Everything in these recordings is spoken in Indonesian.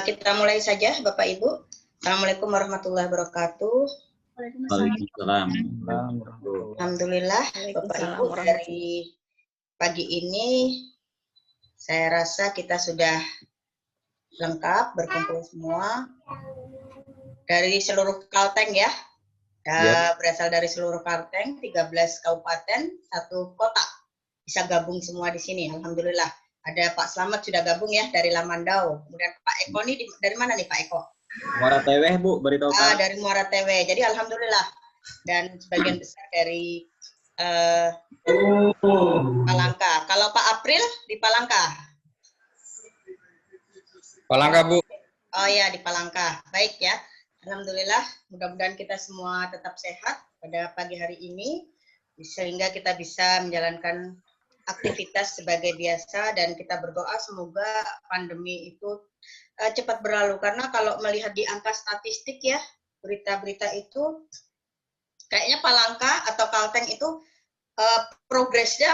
Kita mulai saja, Bapak Ibu. Assalamualaikum warahmatullahi wabarakatuh. Waalaikumsalam. Alhamdulillah, Bapak Ibu, dari pagi ini saya rasa kita sudah lengkap berkumpul semua dari seluruh Kalteng ya. Berasal dari seluruh Kalteng, 13 kabupaten, 1 kota. Bisa gabung semua di sini, alhamdulillah. Ada Pak Slamet sudah gabung ya dari Lamandau. Kemudian Pak Eko ini dari mana nih Pak Eko? Muara Teweh, Bu, beritahu dari Muara Teweh. Jadi alhamdulillah. Dan sebagian besar dari Palangka. Kalau Pak April di Palangka? Palangka, Bu. Oh ya, di Palangka. Baik ya. Alhamdulillah, mudah-mudahan kita semua tetap sehat pada pagi hari ini, sehingga kita bisa menjalankan aktivitas sebagai biasa, dan kita berdoa semoga pandemi itu cepat berlalu. Karena kalau melihat di angka statistik ya, berita-berita itu, kayaknya Palangka atau Kalteng itu progresnya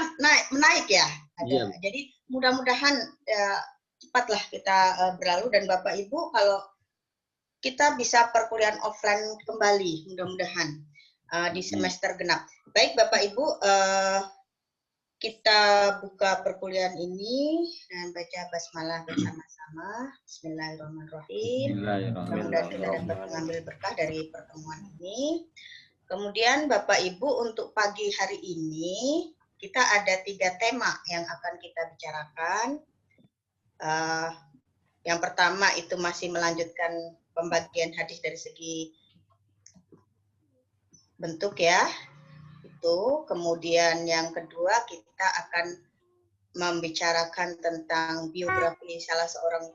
menaik ya. Ada. Jadi mudah-mudahan cepatlah kita berlalu, dan Bapak Ibu kalau kita bisa perkuliahan offline kembali mudah-mudahan di semester genap. Baik Bapak Ibu, kita buka perkuliahan ini dan baca basmalah bersama-sama. Bismillahirrahmanirrahim. Mudah-mudahan kita dapat mengambil berkah dari pertemuan ini. Kemudian Bapak Ibu, untuk pagi hari ini kita ada 3 tema yang akan kita bicarakan. Yang pertama itu masih melanjutkan pembagian hadis dari segi bentuk ya. Itu. Kemudian yang kedua kita akan membicarakan tentang biografi salah seorang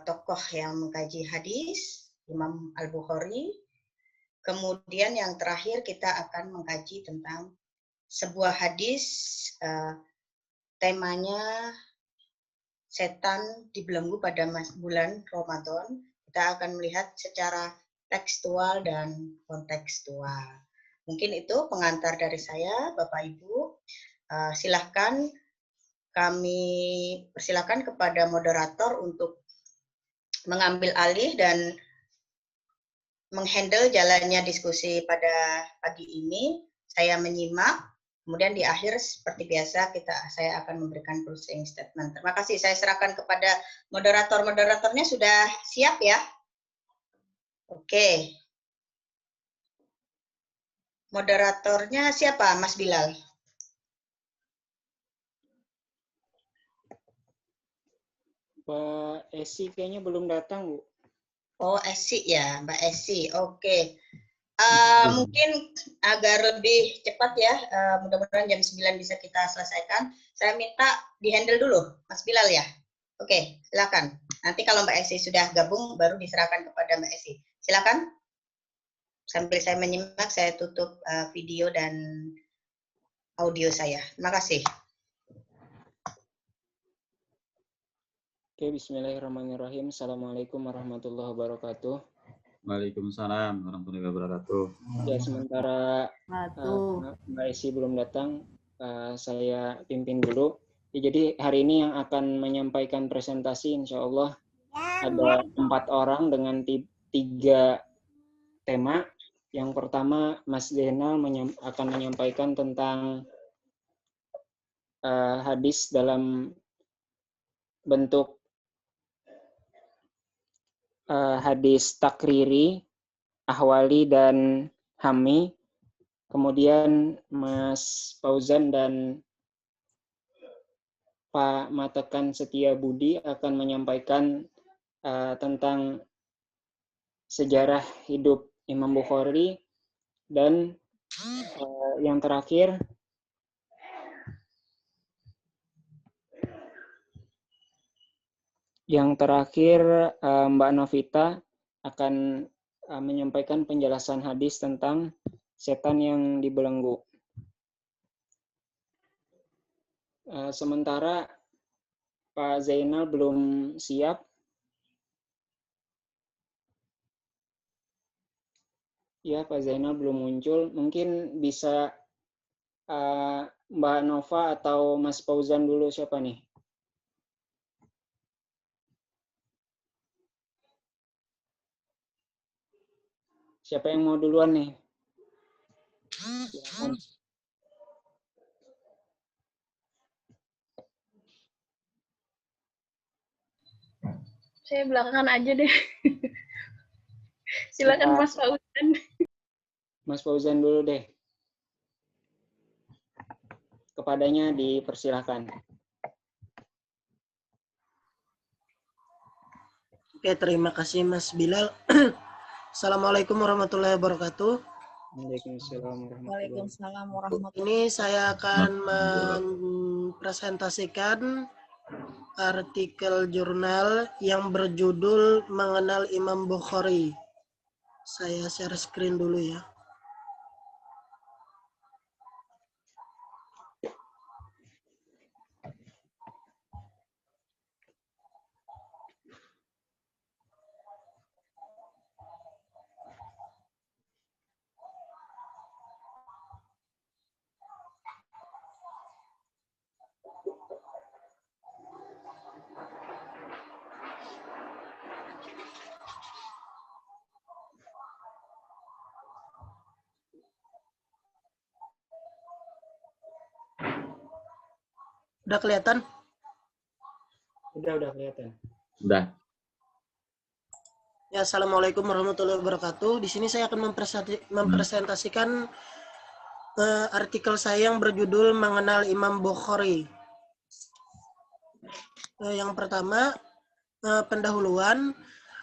tokoh yang mengkaji hadis, Imam Al-Bukhari. Kemudian yang terakhir kita akan mengkaji tentang sebuah hadis, temanya setan dibelenggu pada bulan Ramadan. Kita akan melihat secara tekstual dan kontekstual. Mungkin itu pengantar dari saya, Bapak Ibu. Silahkan, kami persilakan kepada moderator untuk mengambil alih dan menghandle jalannya diskusi pada pagi ini. Saya menyimak, kemudian di akhir seperti biasa saya akan memberikan closing statement. Terima kasih. Saya serahkan kepada moderator. Moderatornya sudah siap ya? Oke. Moderatornya siapa, Mas Bilal? Mbak Esi kayaknya belum datang, Bu. Oh, Esi ya, Mbak Esi. Oke. Mungkin agar lebih cepat ya, mudah-mudahan jam 9 bisa kita selesaikan. Saya minta di-handle dulu, Mas Bilal ya. Oke, silakan. Nanti kalau Mbak Esi sudah gabung, baru diserahkan kepada Mbak Esi. Silakan. Sambil saya menyimak, saya tutup video dan audio saya. Terima kasih. Oke, bismillahirrahmanirrahim. Assalamualaikum warahmatullahi wabarakatuh. Waalaikumsalam warahmatullahi wabarakatuh. Ya, sementara Mbak Esi belum datang, saya pimpin dulu. Ya, jadi hari ini yang akan menyampaikan presentasi, insya Allah ada 4 orang dengan 3 tema. Yang pertama, Mas Zainal akan menyampaikan tentang hadis dalam bentuk hadis takriri, ahwali, dan hami. Kemudian Mas Fauzan dan Pak Matekan Setia Budi akan menyampaikan tentang sejarah hidup Imam Bukhari. Dan yang terakhir Mbak Novita akan menyampaikan penjelasan hadis tentang setan yang dibelenggu. Sementara Pak Zainal belum siap. Ya, Pak Zainal belum muncul. Mungkin bisa Mbak Nova atau Mas Fauzan dulu, siapa nih? Siapa yang mau duluan nih? Silakan. Saya belakangan aja deh. Silakan Mas Fauzan. Mas Fauzan dulu deh. Kepadanya dipersilahkan. Oke, terima kasih Mas Bilal. Assalamualaikum warahmatullahi wabarakatuh. Waalaikumsalam warahmatullahi Ini saya akan mempresentasikan artikel jurnal yang berjudul Mengenal Imam Bukhari. Saya share screen dulu ya. Udah kelihatan? Udah kelihatan. Udah. Ya, Assalamualaikum warahmatullahi wabarakatuh. Di sini saya akan mempresentasikan artikel saya yang berjudul Mengenal Imam Bukhari. Yang pertama, pendahuluan.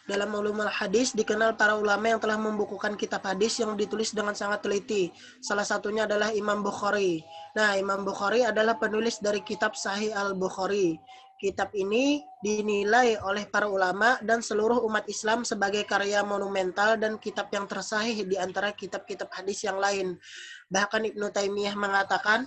Dalam ulumul hadis dikenal para ulama yang telah membukukan kitab hadis yang ditulis dengan sangat teliti. Salah satunya adalah Imam Bukhari. Nah, Imam Bukhari adalah penulis dari kitab Sahih Al-Bukhari. Kitab ini dinilai oleh para ulama dan seluruh umat Islam sebagai karya monumental dan kitab yang tersahih di antara kitab-kitab hadis yang lain. Bahkan Ibnu Taimiyah mengatakan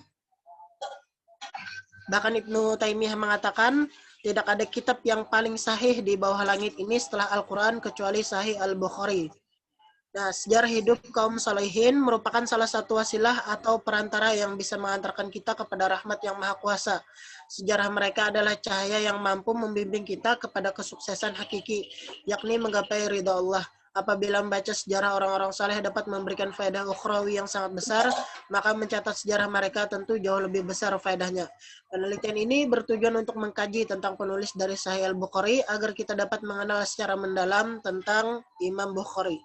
tidak ada kitab yang paling sahih di bawah langit ini setelah Al-Quran kecuali Sahih Al-Bukhari. Nah, sejarah hidup kaum salihin merupakan salah satu wasilah atau perantara yang bisa mengantarkan kita kepada rahmat yang maha kuasa. Sejarah mereka adalah cahaya yang mampu membimbing kita kepada kesuksesan hakiki, yakni menggapai ridha Allah. Apabila membaca sejarah orang-orang saleh dapat memberikan faedah ukhrawi yang sangat besar, maka mencatat sejarah mereka tentu jauh lebih besar faedahnya. Penelitian ini bertujuan untuk mengkaji tentang penulis dari Sahih Al-Bukhari agar kita dapat mengenal secara mendalam tentang Imam Bukhari.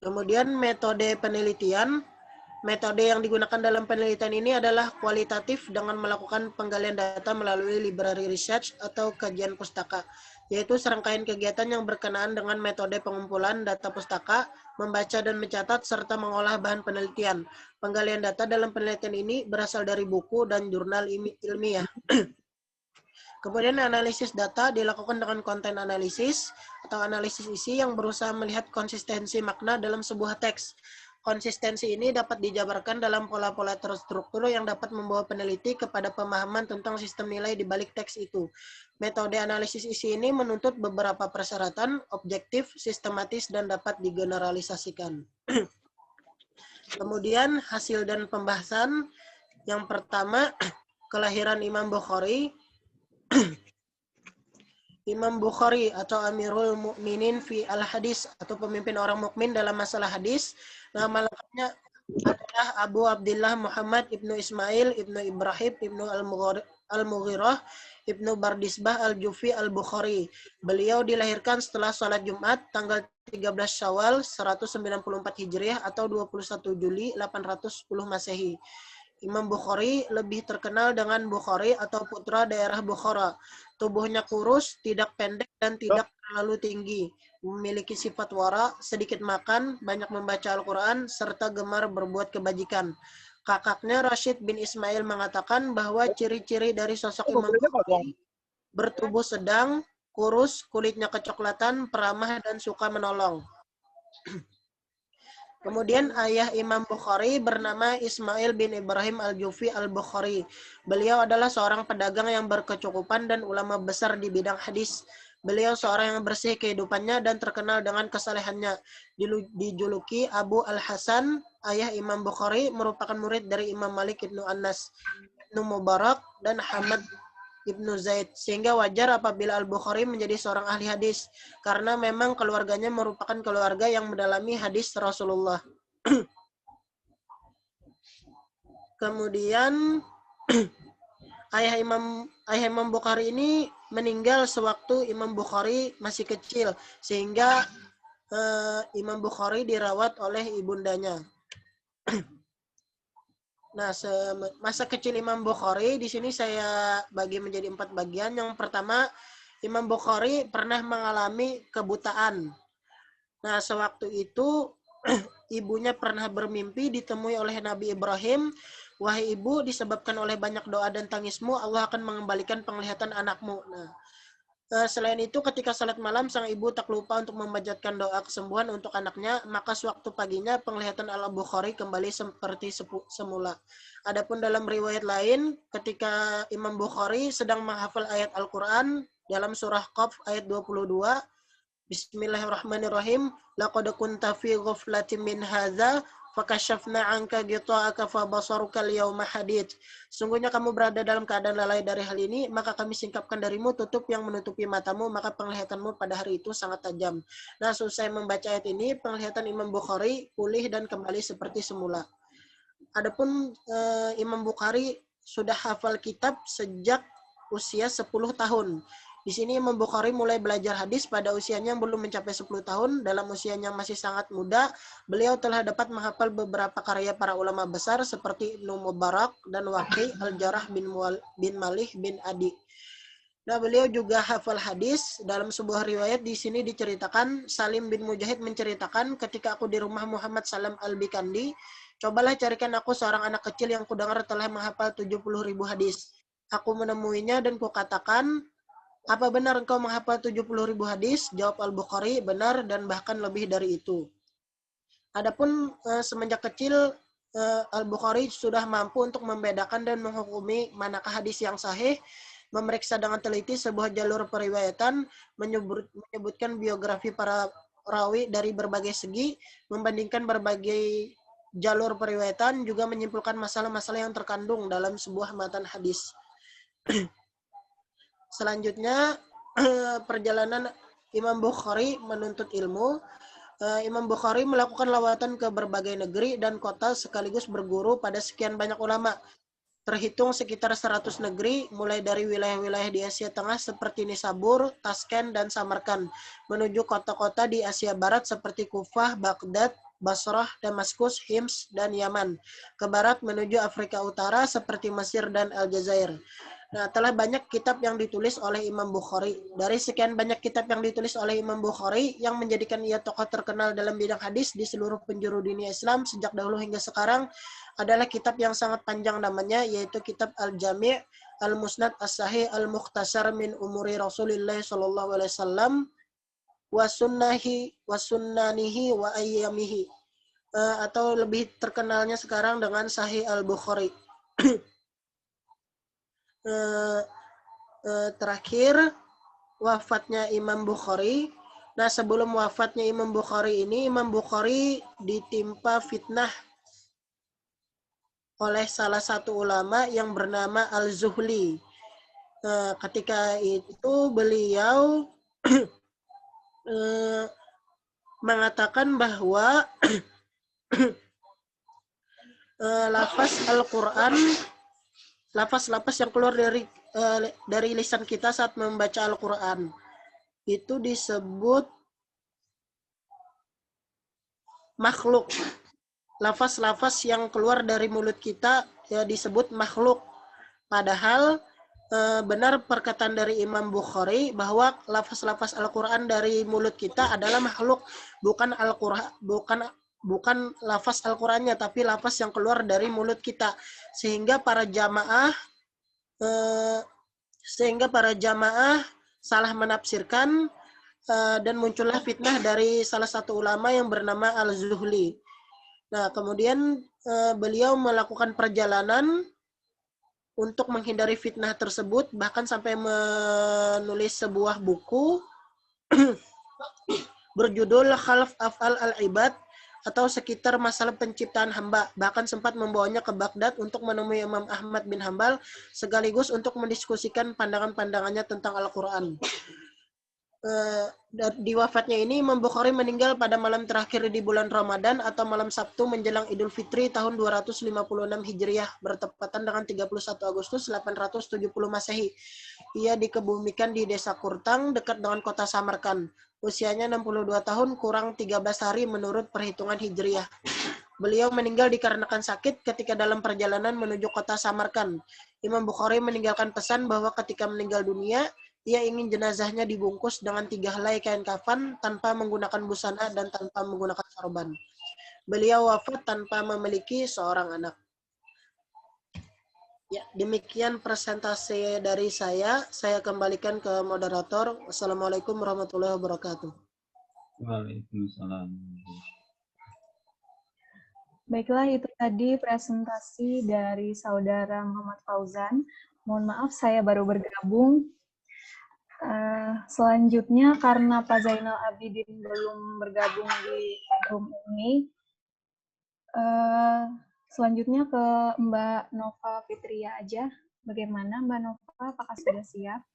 Kemudian metode penelitian. Metode yang digunakan dalam penelitian ini adalah kualitatif dengan melakukan penggalian data melalui library research atau kajian pustaka, yaitu serangkaian kegiatan yang berkenaan dengan metode pengumpulan data pustaka, membaca dan mencatat, serta mengolah bahan penelitian. Penggalian data dalam penelitian ini berasal dari buku dan jurnal ilmiah. Kemudian analisis data dilakukan dengan konten analisis atau analisis isi yang berusaha melihat konsistensi makna dalam sebuah teks. Konsistensi ini dapat dijabarkan dalam pola-pola terstruktur yang dapat membawa peneliti kepada pemahaman tentang sistem nilai di balik teks itu. Metode analisis isi ini menuntut beberapa persyaratan, objektif, sistematis, dan dapat digeneralisasikan. Kemudian hasil dan pembahasan. Yang pertama, kelahiran Imam Bukhari. Imam Bukhari atau Amirul Mukminin fi al-Hadis atau pemimpin orang mukmin dalam masalah hadis. Nama lengkapnya adalah Abu Abdullah Muhammad ibnu Ismail ibnu Ibrahim ibnu Al-Mughirah ibnu Bardisbah Al-Jufi Al-Bukhari. Beliau dilahirkan setelah sholat Jumat tanggal 13 Syawal 194 Hijriah atau 21 Juli 810 Masehi. Imam Bukhari lebih terkenal dengan Bukhari atau putra daerah Bukhara. Tubuhnya kurus, tidak pendek, dan tidak terlalu tinggi. Memiliki sifat wara, sedikit makan, banyak membaca Al-Quran, serta gemar berbuat kebajikan. Kakaknya Rashid bin Ismail mengatakan bahwa ciri-ciri dari sosok Imam Bukhari bertubuh sedang, kurus, kulitnya kecoklatan, peramah, dan suka menolong. Kemudian ayah Imam Bukhari bernama Ismail bin Ibrahim Al-Jufi Al-Bukhari. Beliau adalah seorang pedagang yang berkecukupan dan ulama besar di bidang hadis. Beliau seorang yang bersih kehidupannya dan terkenal dengan kesalehannya. Dijuluki Abu Al-Hasan, ayah Imam Bukhari merupakan murid dari Imam Malik Ibnu Anas, Ibnu Mubarak, dan Ibnu Zaid, sehingga wajar apabila Al-Bukhari menjadi seorang ahli hadis karena memang keluarganya merupakan keluarga yang mendalami hadis Rasulullah. Kemudian ayah Imam Bukhari ini meninggal sewaktu Imam Bukhari masih kecil, sehingga Imam Bukhari dirawat oleh ibundanya. Nah, masa kecil Imam Bukhari di sini saya bagi menjadi 4 bagian. Yang pertama, Imam Bukhari pernah mengalami kebutaan. Nah, sewaktu itu ibunya pernah bermimpi ditemui oleh Nabi Ibrahim, "Wahai ibu, disebabkan oleh banyak doa dan tangismu, Allah akan mengembalikan penglihatan anakmu." Nah, selain itu, ketika salat malam, sang ibu tak lupa untuk memanjatkan doa kesembuhan untuk anaknya, maka sewaktu paginya penglihatan Al-Bukhari kembali seperti semula. Adapun dalam riwayat lain, ketika Imam Bukhari sedang menghafal ayat Al-Quran dalam surah Qaf ayat 22, Bismillahirrahmanirrahim, laqad kunta fi ghaflatin min hadza fakashafna 'anka ghita'aka fabasaruka al-yawma hadid. Sungguhnya kamu berada dalam keadaan lalai dari hal ini, maka kami singkapkan darimu tutup yang menutupi matamu, maka penglihatanmu pada hari itu sangat tajam. Nah, selesai membaca ayat ini, penglihatan Imam Bukhari pulih dan kembali seperti semula. Adapun Imam Bukhari sudah hafal kitab sejak usia 10 tahun. Di sini Imam Bukhari mulai belajar hadis pada usianya yang belum mencapai 10 tahun. Dalam usianya yang masih sangat muda, beliau telah dapat menghafal beberapa karya para ulama besar seperti Ibnu Mubarak dan Waqi, Al-Jarrah bin Malih bin Adi. Nah, beliau juga hafal hadis. Dalam sebuah riwayat di sini diceritakan, Salim bin Mujahid menceritakan, ketika aku di rumah Muhammad Salam Al-Bikandi, cobalah carikan aku seorang anak kecil yang kudengar telah menghafal 70.000 hadis. Aku menemuinya dan kukatakan, "Apa benar engkau menghafal 70.000 hadis?" Jawab Al-Bukhari, "Benar dan bahkan lebih dari itu." Adapun semenjak kecil, Al-Bukhari sudah mampu untuk membedakan dan menghukumi manakah hadis yang sahih, memeriksa dengan teliti sebuah jalur periwayatan, menyebutkan biografi para rawi dari berbagai segi, membandingkan berbagai jalur periwayatan, juga menyimpulkan masalah-masalah yang terkandung dalam sebuah matan hadis. Selanjutnya, perjalanan Imam Bukhari menuntut ilmu. Imam Bukhari melakukan lawatan ke berbagai negeri dan kota sekaligus berguru pada sekian banyak ulama. Terhitung sekitar 100 negeri, mulai dari wilayah-wilayah di Asia Tengah seperti Nisabur, Taskent, dan Samarkand, menuju kota-kota di Asia Barat seperti Kufah, Baghdad, Basrah, Damaskus, Hims, dan Yaman. Ke barat menuju Afrika Utara seperti Mesir dan Aljazair. Nah, telah banyak kitab yang ditulis oleh Imam Bukhari. Dari sekian banyak kitab yang ditulis oleh Imam Bukhari, yang menjadikan ia tokoh terkenal dalam bidang hadis di seluruh penjuru dunia Islam sejak dahulu hingga sekarang, adalah kitab yang sangat panjang namanya, yaitu kitab Al-Jami', Al-Musnad As-Sahih Al-Mukhtasar min Umuri Rasulillah sallallahu alaihi wasallam wa sunnanihi wa ayyamihi, atau lebih terkenalnya sekarang dengan Sahih Al-Bukhari. Terakhir, wafatnya Imam Bukhari. Nah, sebelum wafatnya Imam Bukhari ini, Imam Bukhari ditimpa fitnah oleh salah satu ulama yang bernama Al-Zuhli. Ketika itu beliau mengatakan bahwa lafaz Al-Quran, lafaz-lafaz yang keluar dari lisan kita saat membaca Al-Quran itu disebut makhluk. Lafaz-lafaz yang keluar dari mulut kita ya disebut makhluk. Padahal benar perkataan dari Imam Bukhari bahwa lafaz-lafaz Al-Quran dari mulut kita adalah makhluk, bukan Al-Quran, bukan lafaz Al-Qurannya, tapi lafaz yang keluar dari mulut kita. Sehingga para jamaah salah menafsirkan dan muncullah fitnah dari salah satu ulama yang bernama Al-Zuhli. Nah, kemudian beliau melakukan perjalanan untuk menghindari fitnah tersebut, bahkan sampai menulis sebuah buku berjudul Khalaf Af'al al-Ibad, atau sekitar masalah penciptaan hamba. Bahkan sempat membawanya ke Baghdad untuk menemui Imam Ahmad bin Hambal sekaligus untuk mendiskusikan pandangan-pandangannya tentang Al-Quran. Di wafatnya ini Imam Bukhari meninggal pada malam terakhir di bulan Ramadan atau malam Sabtu menjelang Idul Fitri tahun 256 Hijriah bertepatan dengan 31 Agustus 870 Masehi. Ia dikebumikan di Desa Kurtang dekat dengan kota Samarkand. Usianya 62 tahun kurang 13 hari menurut perhitungan Hijriah. Beliau meninggal dikarenakan sakit ketika dalam perjalanan menuju kota Samarkand. Imam Bukhari meninggalkan pesan bahwa ketika meninggal dunia, ia ingin jenazahnya dibungkus dengan 3 helai kain kafan tanpa menggunakan busana dan tanpa menggunakan sorban. Beliau wafat tanpa memiliki seorang anak. Ya, demikian presentasi dari saya. Saya kembalikan ke moderator. Wassalamualaikum warahmatullahi wabarakatuh. Waalaikumsalam. Baiklah, itu tadi presentasi dari Saudara Muhammad Fauzan. Mohon maaf, saya baru bergabung. Selanjutnya, karena Pak Zainal Abidin belum bergabung di room ini, selanjutnya ke Mbak Nova Fitria aja. Bagaimana Mbak Nova? Apakah sudah siap?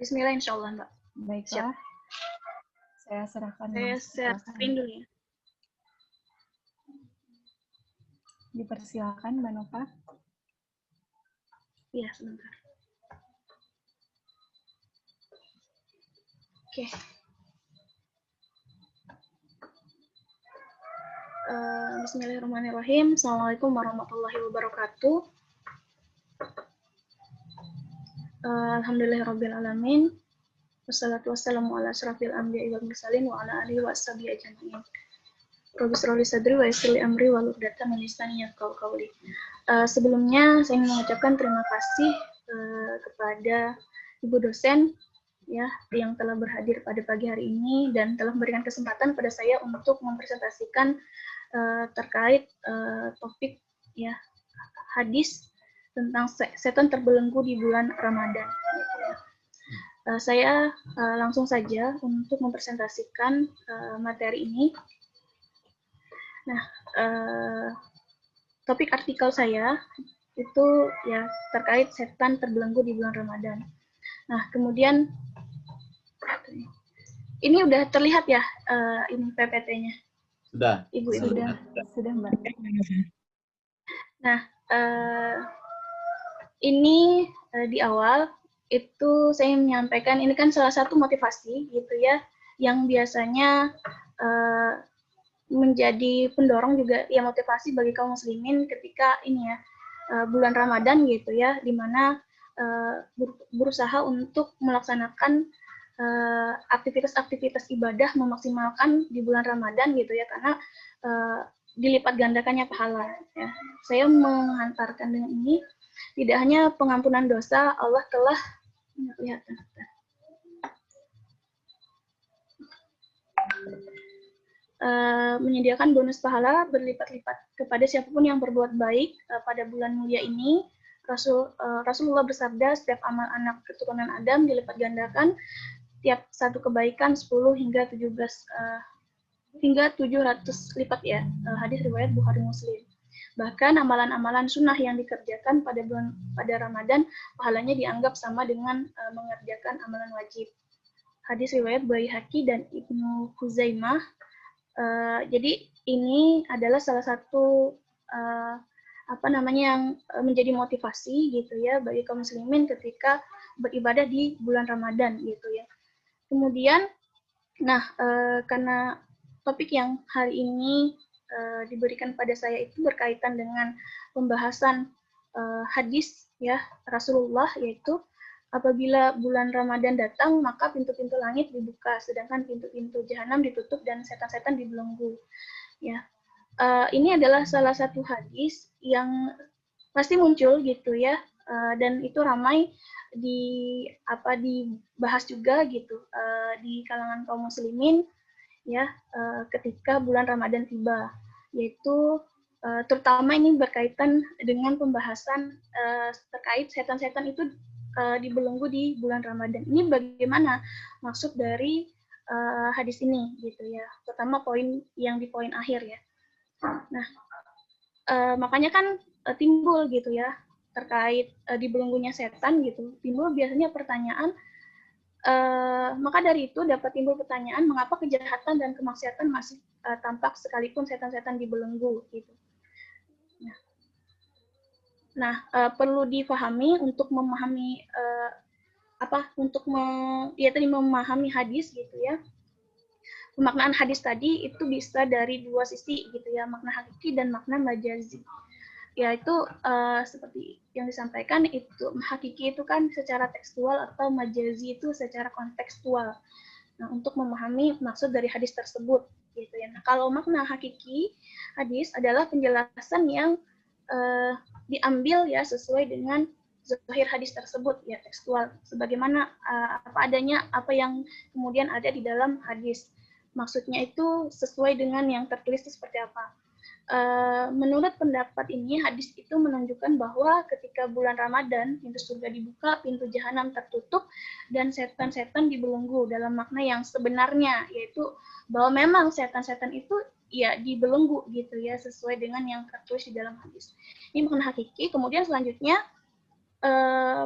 Bismillah, insya Allah, Mbak. Baiklah. Saya serahkan. Saya screen dulu ya. Dipersilakan Mbak Nova. Iya, sebentar. Oke. Bismillahirrahmanirrahim. Assalamualaikum warahmatullahi wabarakatuh. Alhamdulillahirrabbilalamin. Wassalatu wassalamu ala asyrafil anbiya'i wal mursalin wa ala alihi wa ashabihi ajma'in. Rabbi shrah li sadri wa yassir li amri wa hlul 'uqdatam min lisani yafqahu qawli. Sebelumnya saya ingin mengucapkan terima kasih kepada Ibu dosen ya yang telah berhadir pada pagi hari ini dan telah memberikan kesempatan pada saya untuk mempresentasikan terkait topik ya hadis tentang setan terbelenggu di bulan Ramadan. Saya langsung saja untuk mempresentasikan materi ini. Nah, topik artikel saya itu ya terkait setan terbelenggu di bulan Ramadan. Nah, kemudian ini udah terlihat ya ini PPT-nya. Sudah. Ibu Sudah Mbak. Nah, ini di awal itu saya menyampaikan ini kan salah satu motivasi gitu ya yang biasanya menjadi pendorong juga ya motivasi bagi kaum muslimin ketika ini ya bulan Ramadan gitu ya di mana berusaha untuk melaksanakan aktivitas-aktivitas ibadah memaksimalkan di bulan Ramadan gitu ya karena dilipat gandakannya pahala ya. Saya menghantarkan dengan ini tidak hanya pengampunan dosa, Allah telah menyediakan bonus pahala berlipat-lipat kepada siapapun yang berbuat baik pada bulan mulia ini. Rasulullah bersabda, setiap amal anak keturunan Adam dilipat gandakan tiap satu kebaikan 10 hingga 17 hingga 700 lipat ya. Hadis riwayat Bukhari Muslim. Bahkan amalan-amalan sunnah yang dikerjakan pada Ramadan pahalanya dianggap sama dengan mengerjakan amalan wajib. Hadis riwayat Baihaqi dan Ibnu Huzaimah. Jadi ini adalah salah satu yang menjadi motivasi gitu ya bagi kaum muslimin ketika beribadah di bulan Ramadan gitu ya. Kemudian, karena topik yang hari ini diberikan pada saya itu berkaitan dengan pembahasan hadis ya Rasulullah, yaitu apabila bulan Ramadan datang maka pintu-pintu langit dibuka sedangkan pintu-pintu jahanam ditutup dan setan-setan dibelenggu ya. Ini adalah salah satu hadis yang pasti muncul gitu ya dan itu ramai dibahas juga gitu di kalangan kaum muslimin ya ketika bulan Ramadan tiba, yaitu terutama ini berkaitan dengan pembahasan terkait setan-setan itu dibelenggu di bulan Ramadan. Ini bagaimana maksud dari hadis ini gitu ya, terutama poin yang di poin akhir ya. Nah, makanya kan timbul gitu ya terkait dibelenggunya setan gitu, timbul biasanya pertanyaan. Maka dari itu dapat timbul pertanyaan mengapa kejahatan dan kemaksiatan masih tampak sekalipun setan-setan dibelenggu gitu. Nah, perlu difahami untuk memahami memahami hadis gitu ya. Pemaknaan hadis tadi itu bisa dari dua sisi gitu ya, makna hakiki dan makna majazi. Yaitu seperti yang disampaikan itu hakiki itu kan secara tekstual atau majazi itu secara kontekstual. Nah, untuk memahami maksud dari hadis tersebut gitu ya. Nah, kalau makna hakiki hadis adalah penjelasan yang diambil ya sesuai dengan zahir hadis tersebut ya, tekstual sebagaimana apa adanya, apa yang kemudian ada di dalam hadis. Maksudnya itu sesuai dengan yang tertulis itu seperti apa. Menurut pendapat ini, hadis itu menunjukkan bahwa ketika bulan Ramadan, pintu surga dibuka, pintu jahanam tertutup, dan setan-setan dibelenggu dalam makna yang sebenarnya, yaitu bahwa memang setan-setan itu ya dibelenggu gitu ya, sesuai dengan yang tertulis di dalam hadis. Ini makna hakiki. Kemudian selanjutnya,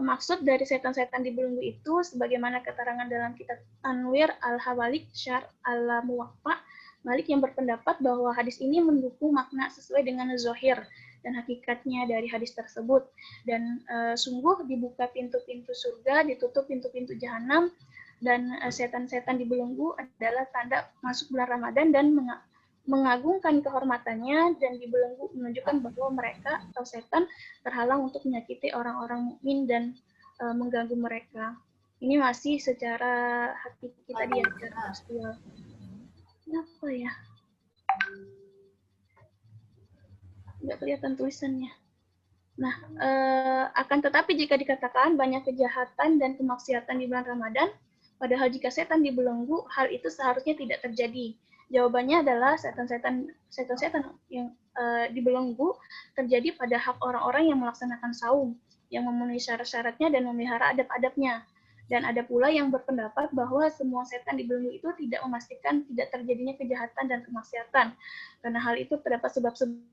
maksud dari setan-setan dibelenggu itu, sebagaimana keterangan dalam kitab Anwir Al-Hawalik Syarh Al-Muwaffa, Malik yang berpendapat bahwa hadis ini mendukung makna sesuai dengan zahir dan hakikatnya dari hadis tersebut. Dan sungguh dibuka pintu-pintu surga, ditutup pintu-pintu jahanam, dan setan-setan dibelenggu adalah tanda masuk bulan Ramadan dan mengagungkan kehormatannya, dan dibelenggu menunjukkan bahwa mereka atau setan terhalang untuk menyakiti orang-orang mukmin dan mengganggu mereka. Ini masih secara hakiki tadi ya, secara tekstual. Apa ya? Nggak kelihatan tulisannya. Nah, akan tetapi jika dikatakan banyak kejahatan dan kemaksiatan di bulan Ramadan, padahal jika setan dibelenggu, hal itu seharusnya tidak terjadi. Jawabannya adalah setan-setan yang dibelenggu terjadi pada hak orang-orang yang melaksanakan saum, yang memenuhi syarat-syaratnya dan memelihara adab-adabnya. Dan ada pula yang berpendapat bahwa semua setan dibelenggu itu tidak memastikan tidak terjadinya kejahatan dan kemaksiatan. Karena hal itu terdapat sebab-sebab.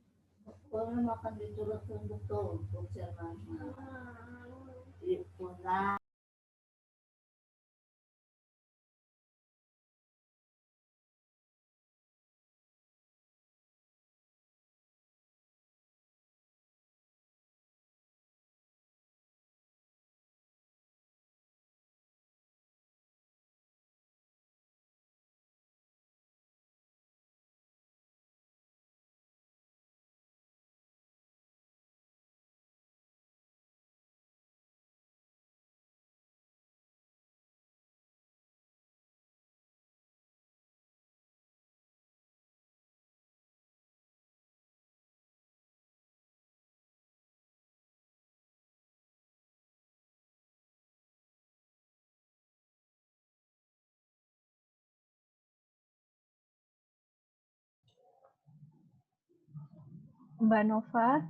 Mbak Nova.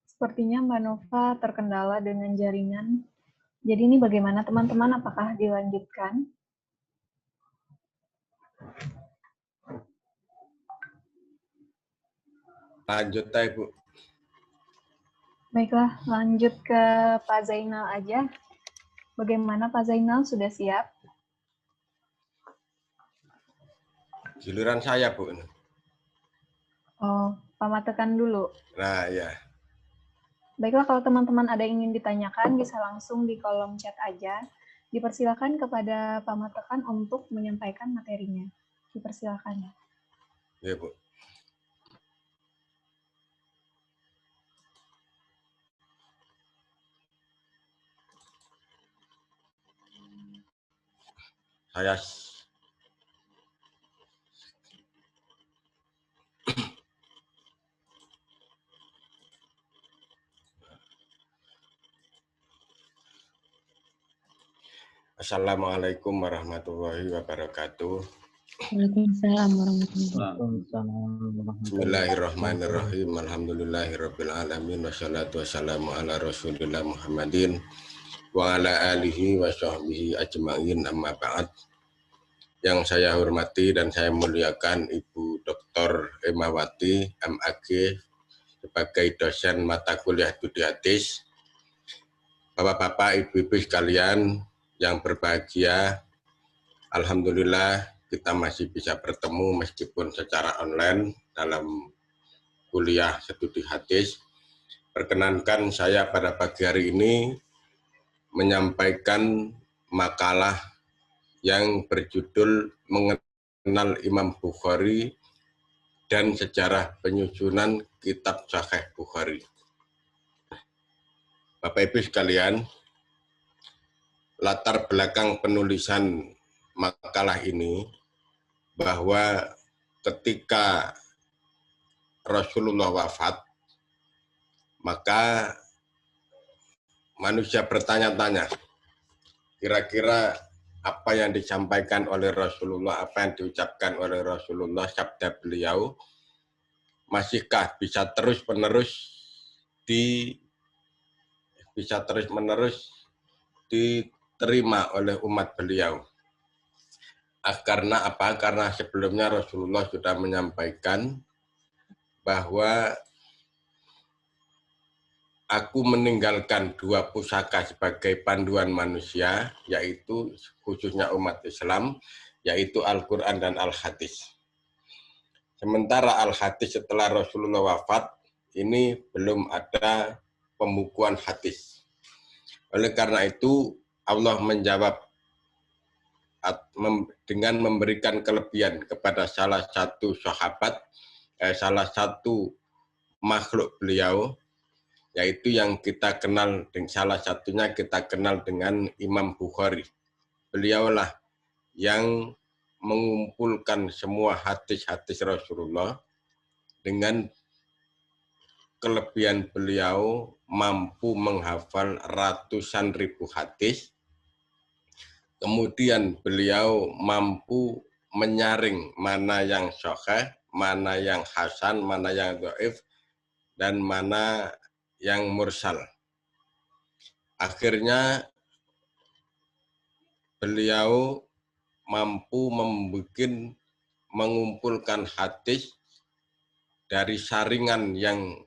Sepertinya Mbak Nova terkendala dengan jaringan. Jadi ini bagaimana teman-teman? Apakah dilanjutkan? Lanjut ya, Bu. Baiklah, lanjut ke Pak Zainal aja. Bagaimana Pak Zainal, sudah siap? Giliran saya, Bu. Oh, Pak Matekan dulu. Nah, ya. Baiklah, kalau teman-teman ada yang ingin ditanyakan, bisa langsung di kolom chat aja. Dipersilakan kepada Pak Matekan untuk menyampaikan materinya. Dipersilakan. Ya, Bu. Saya Assalamualaikum warahmatullahi wabarakatuh. Waalaikumsalam warahmatullahi Waalaikumsalam. Bismillahirrahmanirrahim. Alhamdulillahirabbil alamin wassalatu wassalamu ala Rasulillah Muhammadin wa ala alihi wa sahbihi ajma'in amma ba'd. Yang saya hormati dan saya muliakan Ibu Dr. Emawati, MAG, sebagai dosen mata kuliah studi hadis. Bapak-bapak, ibu-ibu sekalian yang berbahagia, alhamdulillah kita masih bisa bertemu meskipun secara online dalam kuliah studi hadis. Perkenankan saya pada pagi hari ini menyampaikan makalah yang berjudul Mengenal Imam Bukhari dan Sejarah Penyusunan Kitab Sahih Bukhari. Bapak Ibu sekalian, latar belakang penulisan makalah ini bahwa ketika Rasulullah wafat, maka manusia bertanya-tanya, kira-kira apa yang disampaikan oleh Rasulullah, apa yang diucapkan oleh Rasulullah, sabda beliau, masihkah bisa terus-menerus diterima oleh umat beliau? Karena apa? Karena sebelumnya Rasulullah sudah menyampaikan bahwa aku meninggalkan dua pusaka sebagai panduan manusia, yaitu khususnya umat Islam, yaitu Al-Quran dan Al-Hadis. Sementara Al-Hadis setelah Rasulullah wafat, ini belum ada pembukuan hadis. Oleh karena itu, Allah menjawab dengan memberikan kelebihan kepada salah satu sahabat, salah satu makhluk beliau, yaitu yang kita kenal, salah satunya kita kenal dengan Imam Bukhari. Beliaulah yang mengumpulkan semua hadis-hadis Rasulullah. Dengan kelebihan beliau mampu menghafal ratusan ribu hadis. Kemudian beliau mampu menyaring mana yang sahih, mana yang hasan, mana yang dhaif, dan mana yang mursal. Akhirnya beliau mampu mengumpulkan hadis dari saringan yang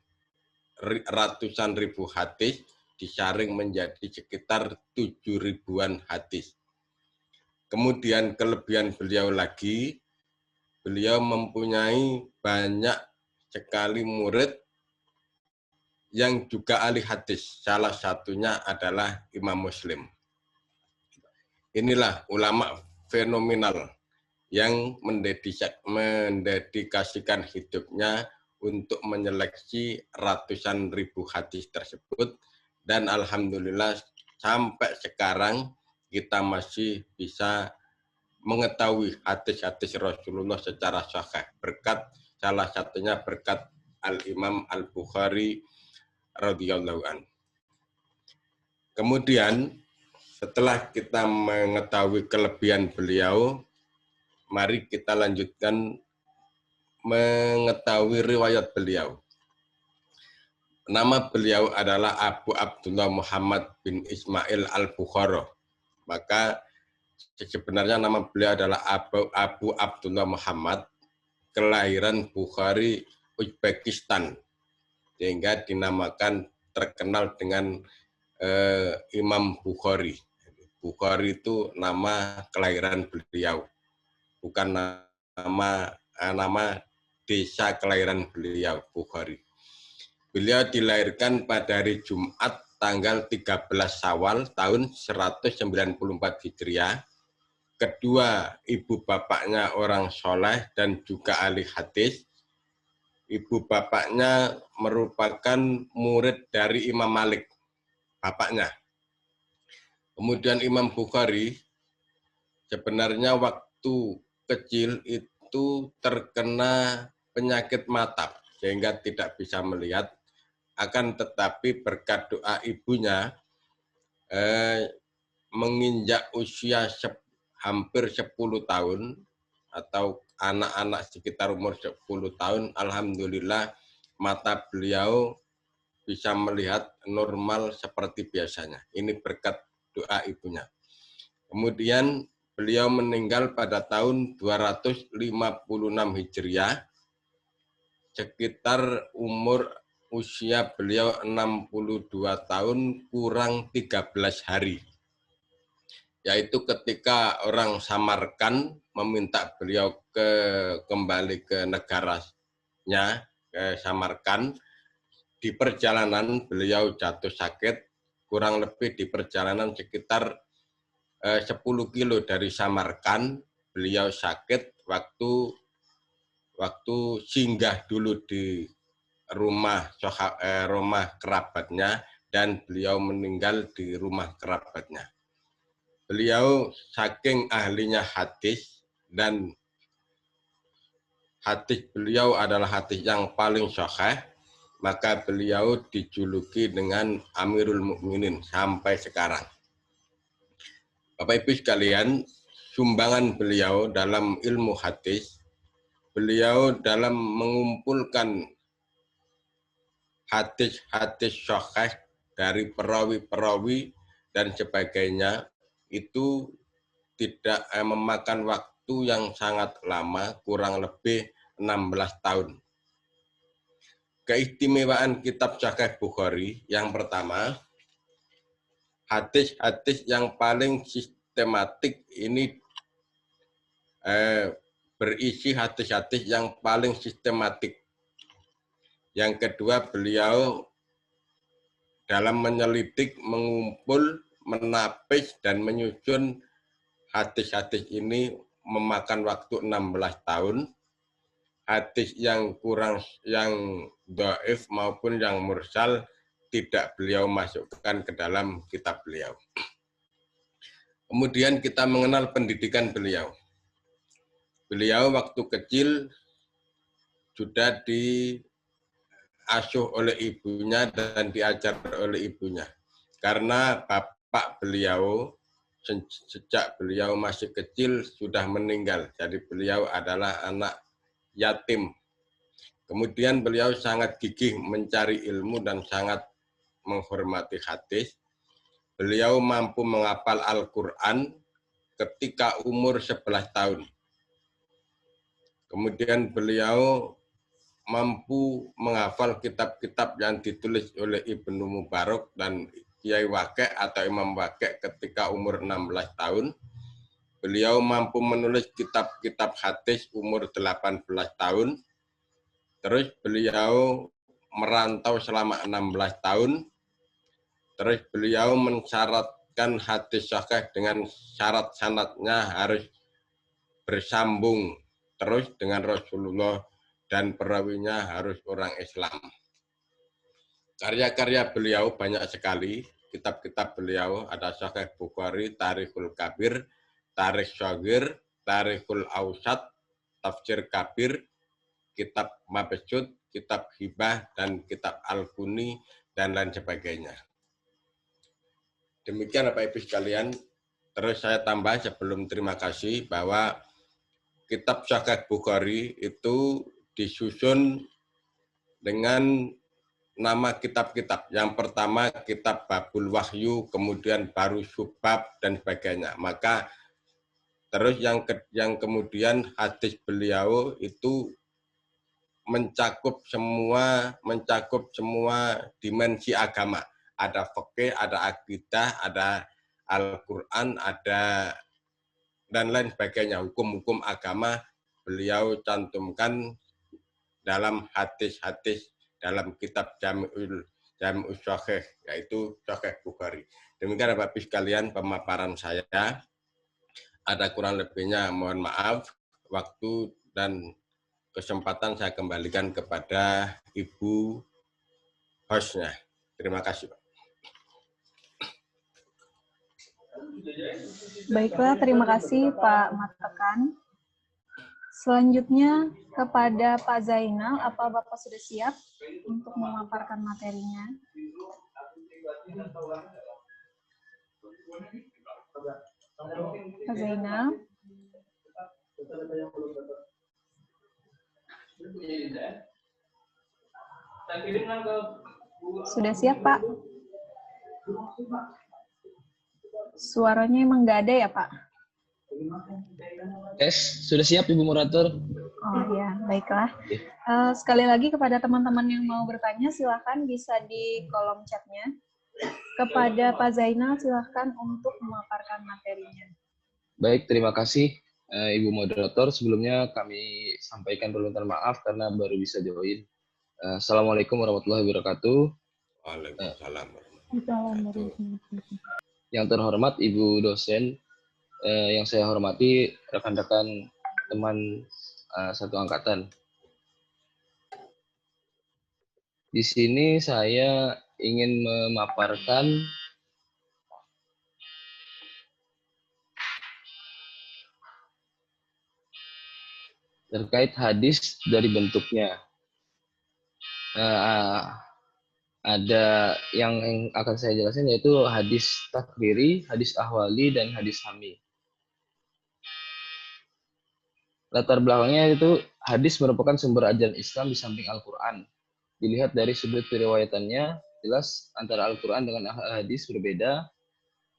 ratusan ribu hadis, disaring menjadi sekitar 7.000-an hadis. Kemudian kelebihan beliau lagi, beliau mempunyai banyak sekali murid yang juga ahli hadis, salah satunya adalah Imam Muslim. Inilah ulama fenomenal yang mendedikasikan hidupnya untuk menyeleksi ratusan ribu hadis tersebut, dan alhamdulillah sampai sekarang kita masih bisa mengetahui hadis-hadis Rasulullah secara sahih, berkat salah satunya berkat Al-Imam Al-Bukhari radhiyallahu anhu. Kemudian setelah kita mengetahui kelebihan beliau, mari kita lanjutkan mengetahui riwayat beliau. Nama beliau adalah Abu Abdullah Muhammad bin Ismail Al-Bukhari. Maka sebenarnya nama beliau adalah Abu Abdullah Muhammad, kelahiran Bukhari, Uzbekistan, sehingga dinamakan terkenal dengan Imam Bukhari. Bukhari itu nama kelahiran beliau, bukan nama desa kelahiran beliau, Bukhari. Beliau dilahirkan pada hari Jumat tanggal 13 Syawal tahun 194 Hijriah. Kedua ibu bapaknya orang soleh dan juga ahli hadis. Ibu bapaknya merupakan murid dari Imam Malik, bapaknya. Kemudian Imam Bukhari sebenarnya waktu kecil itu terkena penyakit mata sehingga tidak bisa melihat, akan tetapi berkat doa ibunya menginjak usia hampir 10 tahun atau anak-anak sekitar umur 10 tahun, alhamdulillah mata beliau bisa melihat normal seperti biasanya. Ini berkat doa ibunya. Kemudian beliau meninggal pada tahun 256 Hijriah, sekitar usia beliau 62 tahun kurang 13 hari. Yaitu ketika orang Samarkand meminta beliau kembali ke negaranya, ke Samarkand. Di perjalanan beliau jatuh sakit, kurang lebih di perjalanan sekitar 10 kilo dari Samarkand, beliau sakit waktu singgah dulu di rumah kerabatnya, dan beliau meninggal di rumah kerabatnya. Beliau saking ahlinya hadis, dan hadis beliau adalah hadis yang paling sahih, maka beliau dijuluki dengan Amirul Mukminin sampai sekarang. Bapak Ibu sekalian, sumbangan beliau dalam ilmu hadis, beliau dalam mengumpulkan hadis-hadis sahih dari perawi-perawi dan sebagainya, itu tidak memakan waktu yang sangat lama, kurang lebih 16 tahun. Keistimewaan kitab Sahih Bukhari yang pertama, hadis-hadis yang paling sistematik ini berisi hadis-hadis yang paling sistematik. Yang kedua, beliau dalam menyelidik, mengumpul, menapis, dan menyusun hadis-hadis ini memakan waktu 16 tahun. Hadis yang dhaif maupun yang mursal tidak beliau masukkan ke dalam kitab beliau. Kemudian kita mengenal pendidikan beliau. Beliau waktu kecil sudah diasuh oleh ibunya dan diajar oleh ibunya. Karena bapak beliau sejak beliau masih kecil sudah meninggal. Jadi beliau adalah anak yatim. Kemudian beliau sangat gigih mencari ilmu dan sangat menghormati hadis. Beliau mampu menghafal Al-Quran ketika umur 11 tahun. Kemudian beliau mampu menghafal kitab-kitab yang ditulis oleh Ibnu Mubarak dan Kiai Waqi' atau Imam Waqi' ketika umur 16 tahun. Beliau mampu menulis kitab-kitab hadis umur 18 tahun. Terus beliau merantau selama 16 tahun. Terus beliau mensyaratkan hadis sahih dengan syarat sanadnya harus bersambung terus dengan Rasulullah dan perawinya harus orang Islam. Karya-karya beliau banyak sekali. Kitab-kitab beliau ada Sahih Bukhari, Tarikhul Kabir, Tarikh Shaghir, Tarikhul Awsat, Tafsir Kabir, Kitab Mabsud, Kitab Hibah, dan Kitab Al-Kuni, dan lain sebagainya. Demikian Bapak Ibu sekalian. Terus saya tambah sebelum terima kasih bahwa Kitab Sahih Bukhari itu disusun dengan nama kitab-kitab. Yang pertama kitab Babul Wahyu, kemudian baru Subab, dan sebagainya. Maka terus yang kemudian hadis beliau itu mencakup semua dimensi agama. Ada fikih, ada akidah, ada Al-Quran, ada dan lain sebagainya. Hukum-hukum agama beliau cantumkan dalam hadis-hadis dalam kitab Jami'ul Sahih, yaitu Sahih Bukhari. Demikian Bapak Ibu sekalian pemaparan saya. Ada kurang lebihnya mohon maaf. Waktu dan kesempatan saya kembalikan kepada Ibu hostnya. Terima kasih, Pak. Baiklah, terima kasih Pak Matekan. Selanjutnya kepada Pak Zainal, apa Bapak sudah siap untuk memaparkan materinya? Pak Zainal. Sudah siap, Pak? Suaranya emang nggak ada ya, Pak? Tes, sudah siap Ibu Moderator? Oh ya, baiklah. Sekali lagi kepada teman-teman yang mau bertanya, silakan bisa di kolom chatnya. Kepada Pak Zainal, silakan untuk memaparkan materinya. Baik, terima kasih Ibu Moderator. Sebelumnya kami sampaikan permintaan maaf karena baru bisa join. Assalamualaikum warahmatullahi wabarakatuh. Waalaikumsalam. Yang terhormat Ibu dosen, yang saya hormati rekan-rekan teman satu angkatan. Di sini saya ingin memaparkan terkait hadis dari bentuknya. Ada yang akan saya jelaskan yaitu hadis takriri, hadis ahwali, dan hadis hami. Latar belakangnya itu hadis merupakan sumber ajaran Islam di samping Al-Quran. Dilihat dari sudut periwayatannya, jelas antara Al-Quran dengan hadis berbeda.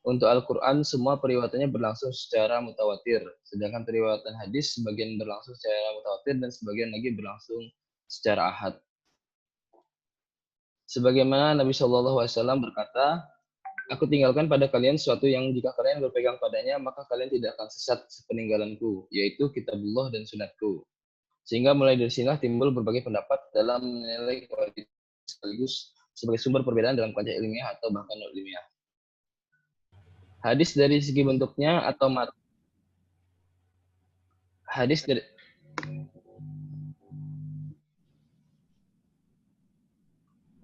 Untuk Al-Quran, semua periwayatannya berlangsung secara mutawatir. Sedangkan periwayatan hadis, sebagian berlangsung secara mutawatir dan sebagian lagi berlangsung secara ahad. Sebagaimana Nabi SAW berkata, aku tinggalkan pada kalian sesuatu yang jika kalian berpegang padanya, maka kalian tidak akan sesat sepeninggalanku, yaitu kitabullah dan sunatku. Sehingga mulai dari sinilah timbul berbagai pendapat dalam menilai kualitas sekaligus sebagai sumber perbedaan dalam kancah ilmiah atau bahkan non-ilmiah. Hadis dari segi bentuknya atau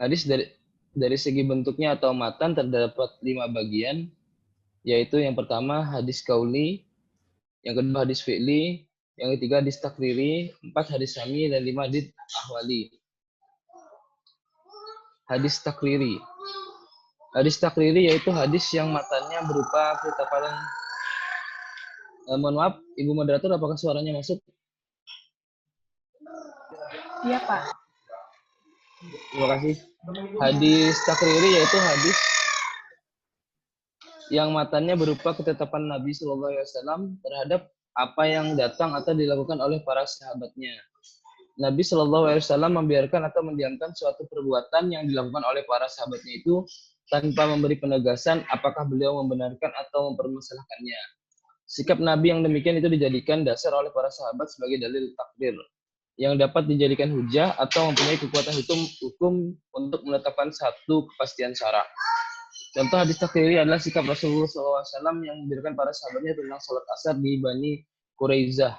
Hadis dari segi bentuknya atau matan terdapat 5 bagian, yaitu yang pertama hadis kauli, yang kedua hadis fi'li, yang ketiga hadis takriri, 4 hadis sami, dan 5 hadis ahwali. Hadis takriri. Hadis takriri yaitu hadis yang matanya berupa ketetapan. Mohon maaf, Ibu Moderator, apakah suaranya masuk? Iya, Pak. Terima kasih. Hadis takriri yaitu hadis yang matanya berupa ketetapan Nabi SAW terhadap apa yang datang atau dilakukan oleh para sahabatnya. Nabi SAW membiarkan atau mendiamkan suatu perbuatan yang dilakukan oleh para sahabatnya itu tanpa memberi penegasan apakah beliau membenarkan atau mempermasalahkannya. Sikap Nabi yang demikian itu dijadikan dasar oleh para sahabat sebagai dalil takdir yang dapat dijadikan hujah atau mempunyai kekuatan hukum untuk menetapkan satu kepastian syara. Contoh hadis takriri adalah sikap Rasulullah SAW yang memberikan para sahabatnya tentang sholat asar di Bani Quraizah.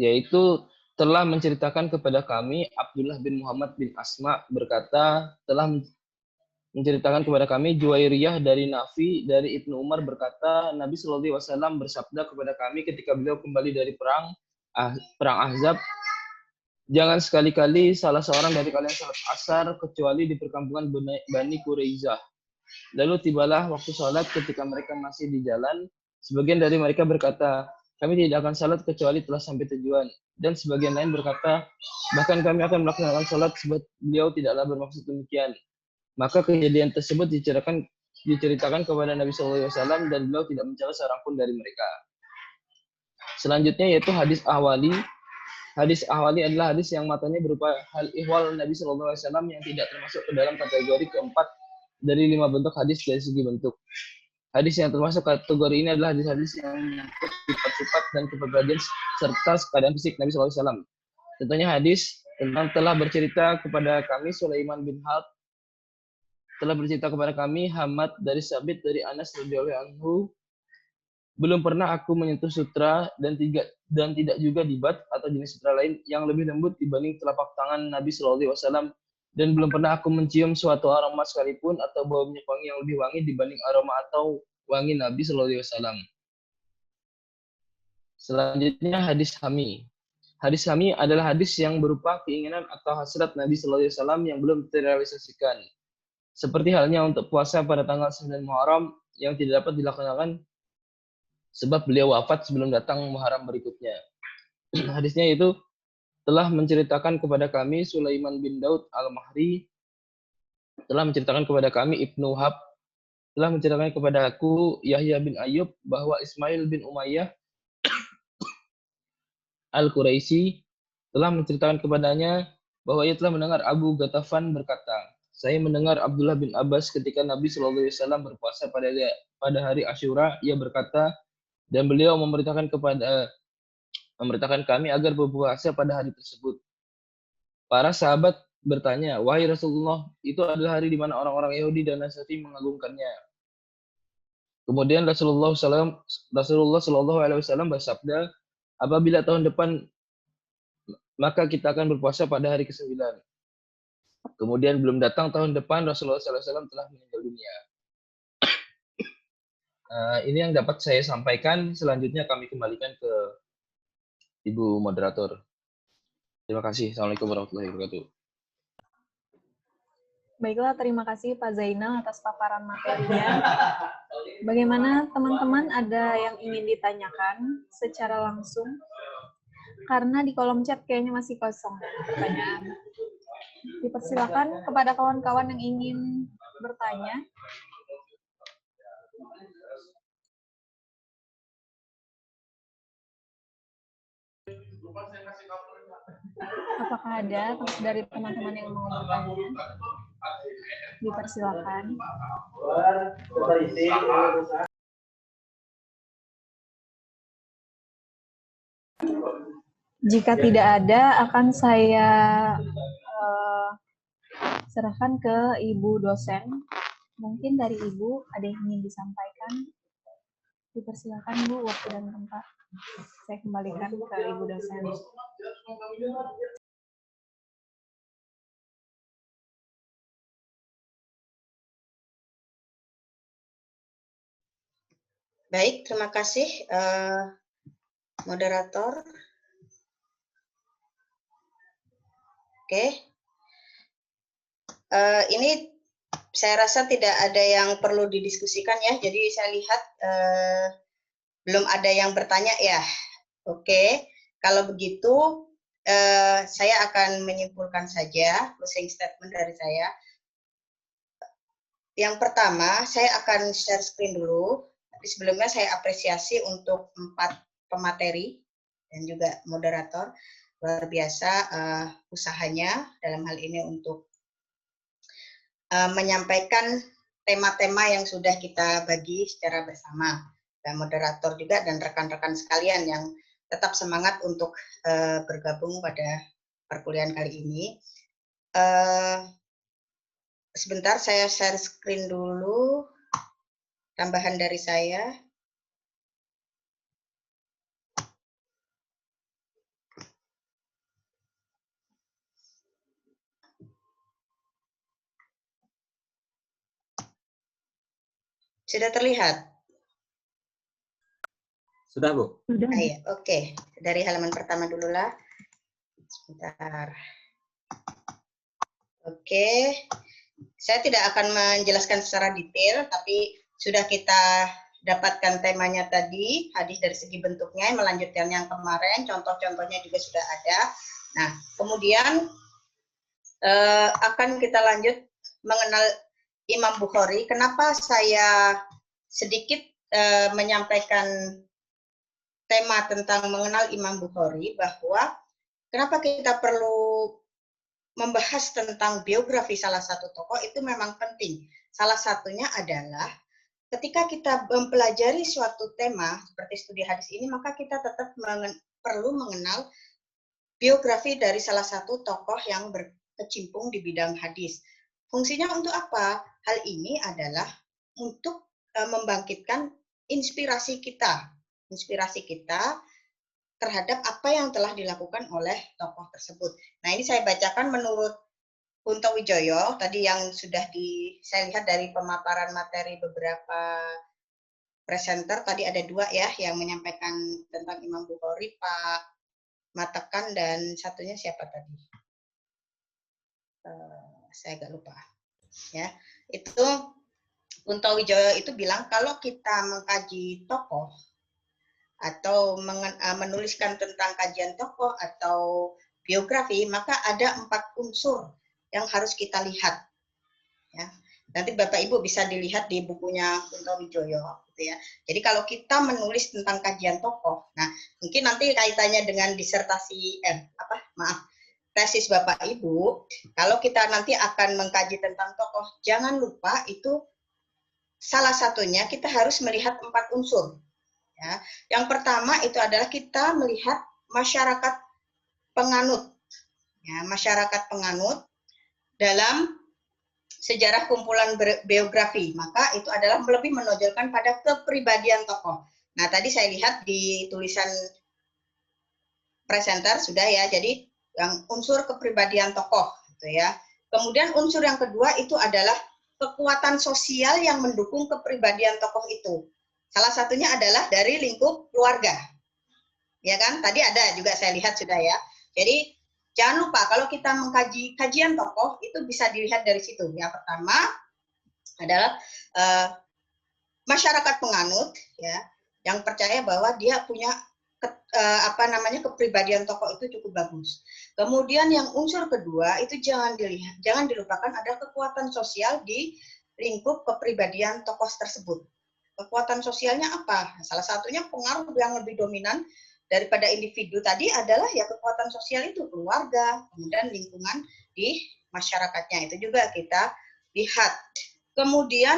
Yaitu telah menceritakan kepada kami Abdullah bin Muhammad bin Asma berkata, telah menceritakan kepada kami Juwairiyah dari Nafi dari Ibnu Umar berkata, Nabi SAW bersabda kepada kami ketika beliau kembali dari perang Ahzab, jangan sekali-kali salah seorang dari kalian sholat asar kecuali di perkampungan Bani Quraizah. Lalu tibalah waktu sholat ketika mereka masih di jalan, sebagian dari mereka berkata, kami tidak akan sholat kecuali telah sampai tujuan. Dan sebagian lain berkata, bahkan kami akan melaksanakan sholat sebab beliau tidaklah bermaksud demikian. Maka kejadian tersebut diceritakan kepada Nabi SAW dan beliau tidak mencela seorang pun dari mereka. Selanjutnya yaitu hadis ahwali. Hadis ahwali adalah hadis yang matanya berupa hal ihwal Nabi SAW yang tidak termasuk ke dalam kategori keempat dari 5 bentuk hadis dari segi bentuk. Hadis yang termasuk kategori ini adalah hadis-hadis yang menyangkut sifat-sifat dan kepribadian serta keadaan fisik Nabi SAW. Contohnya hadis tentang telah bercerita kepada kami Sulaiman bin Harb, telah bercerita kepada kami Hamad dari Sabit dari Anas radhiyallahu anhu, belum pernah aku menyentuh sutra dan tidak juga dibat atau jenis sutra lain yang lebih lembut dibanding telapak tangan Nabi SAW, dan belum pernah aku mencium suatu aroma sekalipun atau bau minyak wangi yang lebih wangi dibanding aroma atau wangi Nabi SAW. Selanjutnya hadis hami. Hadis hami adalah hadis yang berupa keinginan atau hasrat Nabi SAW yang belum terrealisasikan. Seperti halnya untuk puasa pada tanggal 9 Muharram yang tidak dapat dilaksanakan sebab beliau wafat sebelum datang Muharram berikutnya. Hadisnya itu telah menceritakan kepada kami Sulaiman bin Daud al-Mahri, telah menceritakan kepada kami Ibnu Wahab, telah menceritakan kepada aku Yahya bin Ayub bahwa Ismail bin Umayyah al-Quraisy telah menceritakan kepadanya bahwa ia telah mendengar Abu Ghatafan berkata, saya mendengar Abdullah bin Abbas ketika Nabi SAW berpuasa pada hari Asyura, ia berkata, dan beliau memerintahkan kami agar berpuasa pada hari tersebut. Para sahabat bertanya, wahai Rasulullah, itu adalah hari di mana orang-orang Yahudi dan Nasrani mengagungkannya. Kemudian Rasulullah SAW bersabda, apabila tahun depan maka kita akan berpuasa pada hari ke-9. Kemudian belum datang tahun depan, Rasulullah SAW telah meninggal dunia. Ini yang dapat saya sampaikan. Selanjutnya kami kembalikan ke Ibu Moderator. Terima kasih. Assalamualaikum warahmatullahi wabarakatuh. Baiklah, terima kasih Pak Zainal atas paparan materinya. Bagaimana teman-teman, ada yang ingin ditanyakan secara langsung? Karena di kolom chat kayaknya masih kosong pertanyaan. Dipersilakan kepada kawan-kawan yang ingin bertanya. Apakah ada dari teman-teman yang mau bertanya? Dipersilakan. Jika tidak ada, akan saya serahkan ke Ibu dosen. Mungkin dari Ibu ada yang ingin disampaikan. Dipersilakan Bu, waktu dan tempat. Saya kembalikan ke Ibu dosen. Baik, terima kasih moderator. Oke. Ini saya rasa tidak ada yang perlu didiskusikan ya. Jadi saya lihat belum ada yang bertanya ya. Oke, kalau begitu saya akan menyimpulkan saja closing statement dari saya. Yang pertama, saya akan share screen dulu. Tapi sebelumnya saya apresiasi untuk 4 pemateri dan juga moderator. Luar biasa usahanya dalam hal ini untuk menyampaikan tema-tema yang sudah kita bagi secara bersama. Dan moderator juga dan rekan-rekan sekalian yang tetap semangat untuk bergabung pada perkuliahan kali ini. Sebentar saya share screen dulu. Tambahan dari saya. Sudah terlihat? Sudah, Bu. Sudah. Ya, oke. Dari halaman pertama dulu lah. Sebentar. Oke. Saya tidak akan menjelaskan secara detail, tapi sudah kita dapatkan temanya tadi, hadis dari segi bentuknya, melanjutkan yang kemarin, contoh-contohnya juga sudah ada. Nah, kemudian akan kita lanjut mengenal Imam Bukhari. Kenapa saya sedikit menyampaikan tema tentang mengenal Imam Bukhari, bahwa kenapa kita perlu membahas tentang biografi salah satu tokoh itu memang penting. Salah satunya adalah ketika kita mempelajari suatu tema seperti studi hadis ini, maka kita tetap perlu mengenal biografi dari salah satu tokoh yang berkecimpung di bidang hadis. Fungsinya untuk apa? Hal ini adalah untuk membangkitkan inspirasi kita terhadap apa yang telah dilakukan oleh tokoh tersebut. Nah, ini saya bacakan menurut Kunto Wijoyo, tadi yang sudah saya lihat dari pemaparan materi beberapa presenter, tadi ada 2 ya yang menyampaikan tentang Imam Bukhari, Pak Matekan, dan satunya siapa tadi? Saya agak lupa. Ya, itu Kunto Wijoyo itu bilang kalau kita mengkaji tokoh, atau menuliskan tentang kajian tokoh atau biografi, maka ada 4 unsur yang harus kita lihat. Ya. Nanti Bapak Ibu bisa dilihat di bukunya Kunto Wijoyo, gitu ya. Jadi kalau kita menulis tentang kajian tokoh, nah mungkin nanti kaitannya dengan disertasi, tesis Bapak Ibu, kalau kita nanti akan mengkaji tentang tokoh, jangan lupa itu salah satunya kita harus melihat 4 unsur. Ya. Yang pertama itu adalah kita melihat masyarakat penganut, ya, masyarakat penganut dalam sejarah kumpulan biografi, maka itu adalah lebih menonjolkan pada kepribadian tokoh. Nah, tadi saya lihat di tulisan presenter sudah ya, jadi yang unsur kepribadian tokoh, gitu ya. Kemudian unsur yang kedua itu adalah kekuatan sosial yang mendukung kepribadian tokoh itu. Salah satunya adalah dari lingkup keluarga. Ya kan? Tadi ada juga saya lihat sudah ya. Jadi jangan lupa kalau kita mengkaji kajian tokoh itu bisa dilihat dari situ. Yang pertama adalah masyarakat penganut ya, yang percaya bahwa dia punya kepribadian tokoh itu cukup bagus. Kemudian yang unsur kedua itu jangan dilupakan ada kekuatan sosial di lingkup kepribadian tokoh tersebut. Kekuatan sosialnya apa? Salah satunya pengaruh yang lebih dominan daripada individu tadi adalah ya kekuatan sosial itu keluarga, kemudian lingkungan di masyarakatnya itu juga kita lihat. Kemudian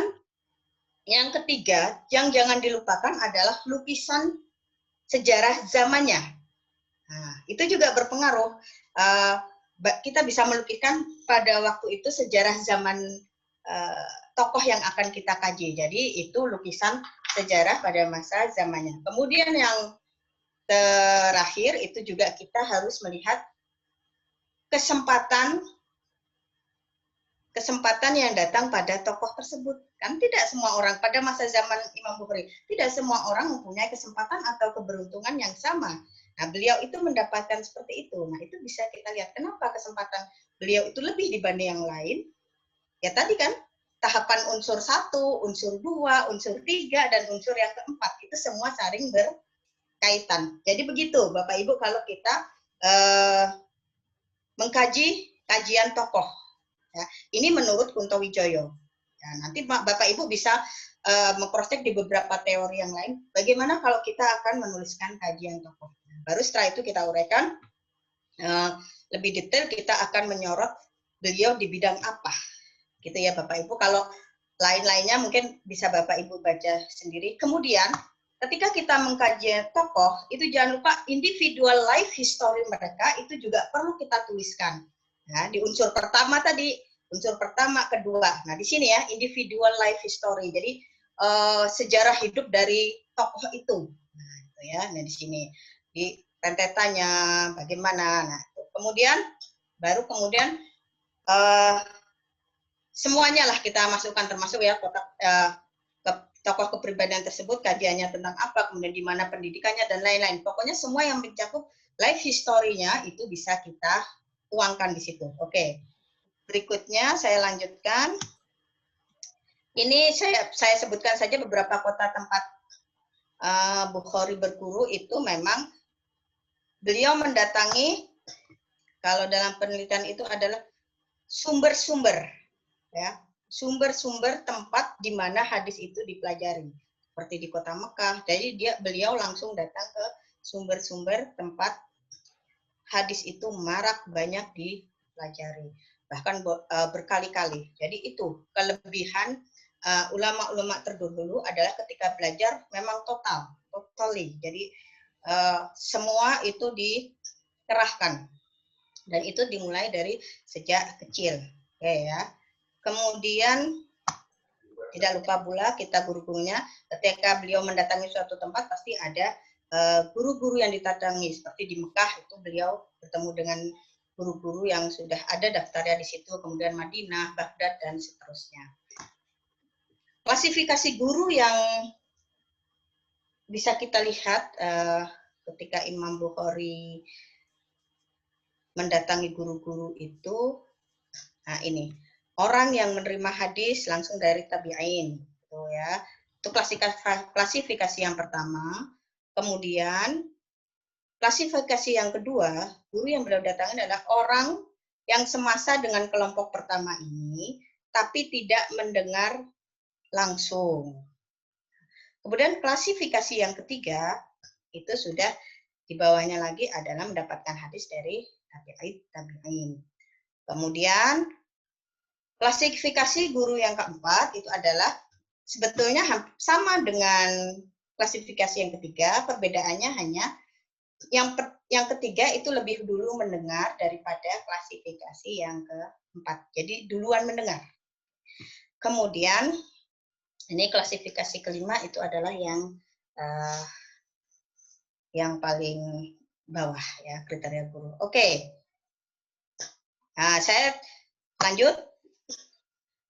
yang ketiga yang jangan dilupakan adalah lukisan sejarah zamannya. Nah, itu juga berpengaruh. Kita bisa melukiskan pada waktu itu sejarah zaman tokoh yang akan kita kaji. Jadi itu lukisan sejarah pada masa zamannya. Kemudian yang terakhir itu juga kita harus melihat kesempatan yang datang pada tokoh tersebut. Kan tidak semua orang pada masa zaman Imam Bukhari, tidak semua orang mempunyai kesempatan atau keberuntungan yang sama. Nah, beliau itu mendapatkan seperti itu. Nah, itu bisa kita lihat kenapa kesempatan beliau itu lebih dibanding yang lain. Ya tadi kan, tahapan unsur 1, unsur 2, unsur 3, dan unsur yang keempat. Itu semua saling berkaitan. Jadi begitu, Bapak Ibu, kalau kita mengkaji kajian tokoh. Ya, ini menurut Kunto Wijoyo. Ya, nanti Bapak Ibu bisa mengcross-check di beberapa teori yang lain. Bagaimana kalau kita akan menuliskan kajian tokoh? Baru setelah itu kita uraikan lebih detail. Kita akan menyorot beliau di bidang apa, gitu ya Bapak Ibu. Kalau lain-lainnya mungkin bisa Bapak Ibu baca sendiri. Kemudian ketika kita mengkaji tokoh, itu jangan lupa individual life history mereka itu juga perlu kita tuliskan. Nah, di unsur pertama tadi, unsur pertama, kedua. Nah, di sini ya, individual life history. Jadi, sejarah hidup dari tokoh itu. Nah, itu ya. Nah, di sini. Di rentetannya, bagaimana. Nah, kemudian, baru kemudian, semuanya lah kita masukkan, termasuk ya, tokoh kepribadian tersebut, kajiannya tentang apa, kemudian di mana pendidikannya, dan lain-lain. Pokoknya semua yang mencakup life history-nya itu bisa kita tuangkan di situ. Oke. Berikutnya saya lanjutkan. Ini saya sebutkan saja beberapa kota tempat Bukhari berguru itu memang beliau mendatangi, kalau dalam penelitian itu adalah sumber-sumber ya, sumber-sumber tempat di mana hadis itu dipelajari. Seperti di kota Mekah. Jadi beliau langsung datang ke sumber-sumber tempat hadis itu marak banyak dipelajari, bahkan berkali-kali. Jadi itu kelebihan ulama-ulama terdahulu adalah ketika belajar memang totally. Jadi semua itu dikerahkan dan itu dimulai dari sejak kecil. Oke ya. Kemudian tidak lupa pula kita guru-gurunya ketika beliau mendatangi suatu tempat pasti ada guru-guru yang didatangi. Seperti di Mekah itu beliau bertemu dengan guru-guru yang sudah ada daftarnya di situ, kemudian Madinah, Baghdad, dan seterusnya. Klasifikasi guru yang bisa kita lihat ketika Imam Bukhari mendatangi guru-guru itu, nah ini, orang yang menerima hadis langsung dari tabi'in, gitu ya. Itu klasifikasi yang pertama. Kemudian klasifikasi yang kedua, guru yang beliau datangi adalah orang yang semasa dengan kelompok pertama ini, tapi tidak mendengar langsung. Kemudian klasifikasi yang ketiga, itu sudah di bawahnya lagi adalah mendapatkan hadis dari tabi'in. Kemudian klasifikasi guru yang keempat itu adalah sebetulnya sama dengan klasifikasi yang ketiga, perbedaannya hanya yang ketiga itu lebih dulu mendengar daripada klasifikasi yang keempat. Jadi duluan mendengar. Kemudian ini klasifikasi kelima itu adalah yang paling bawah ya kriteria guru. Oke. Nah, saya lanjut.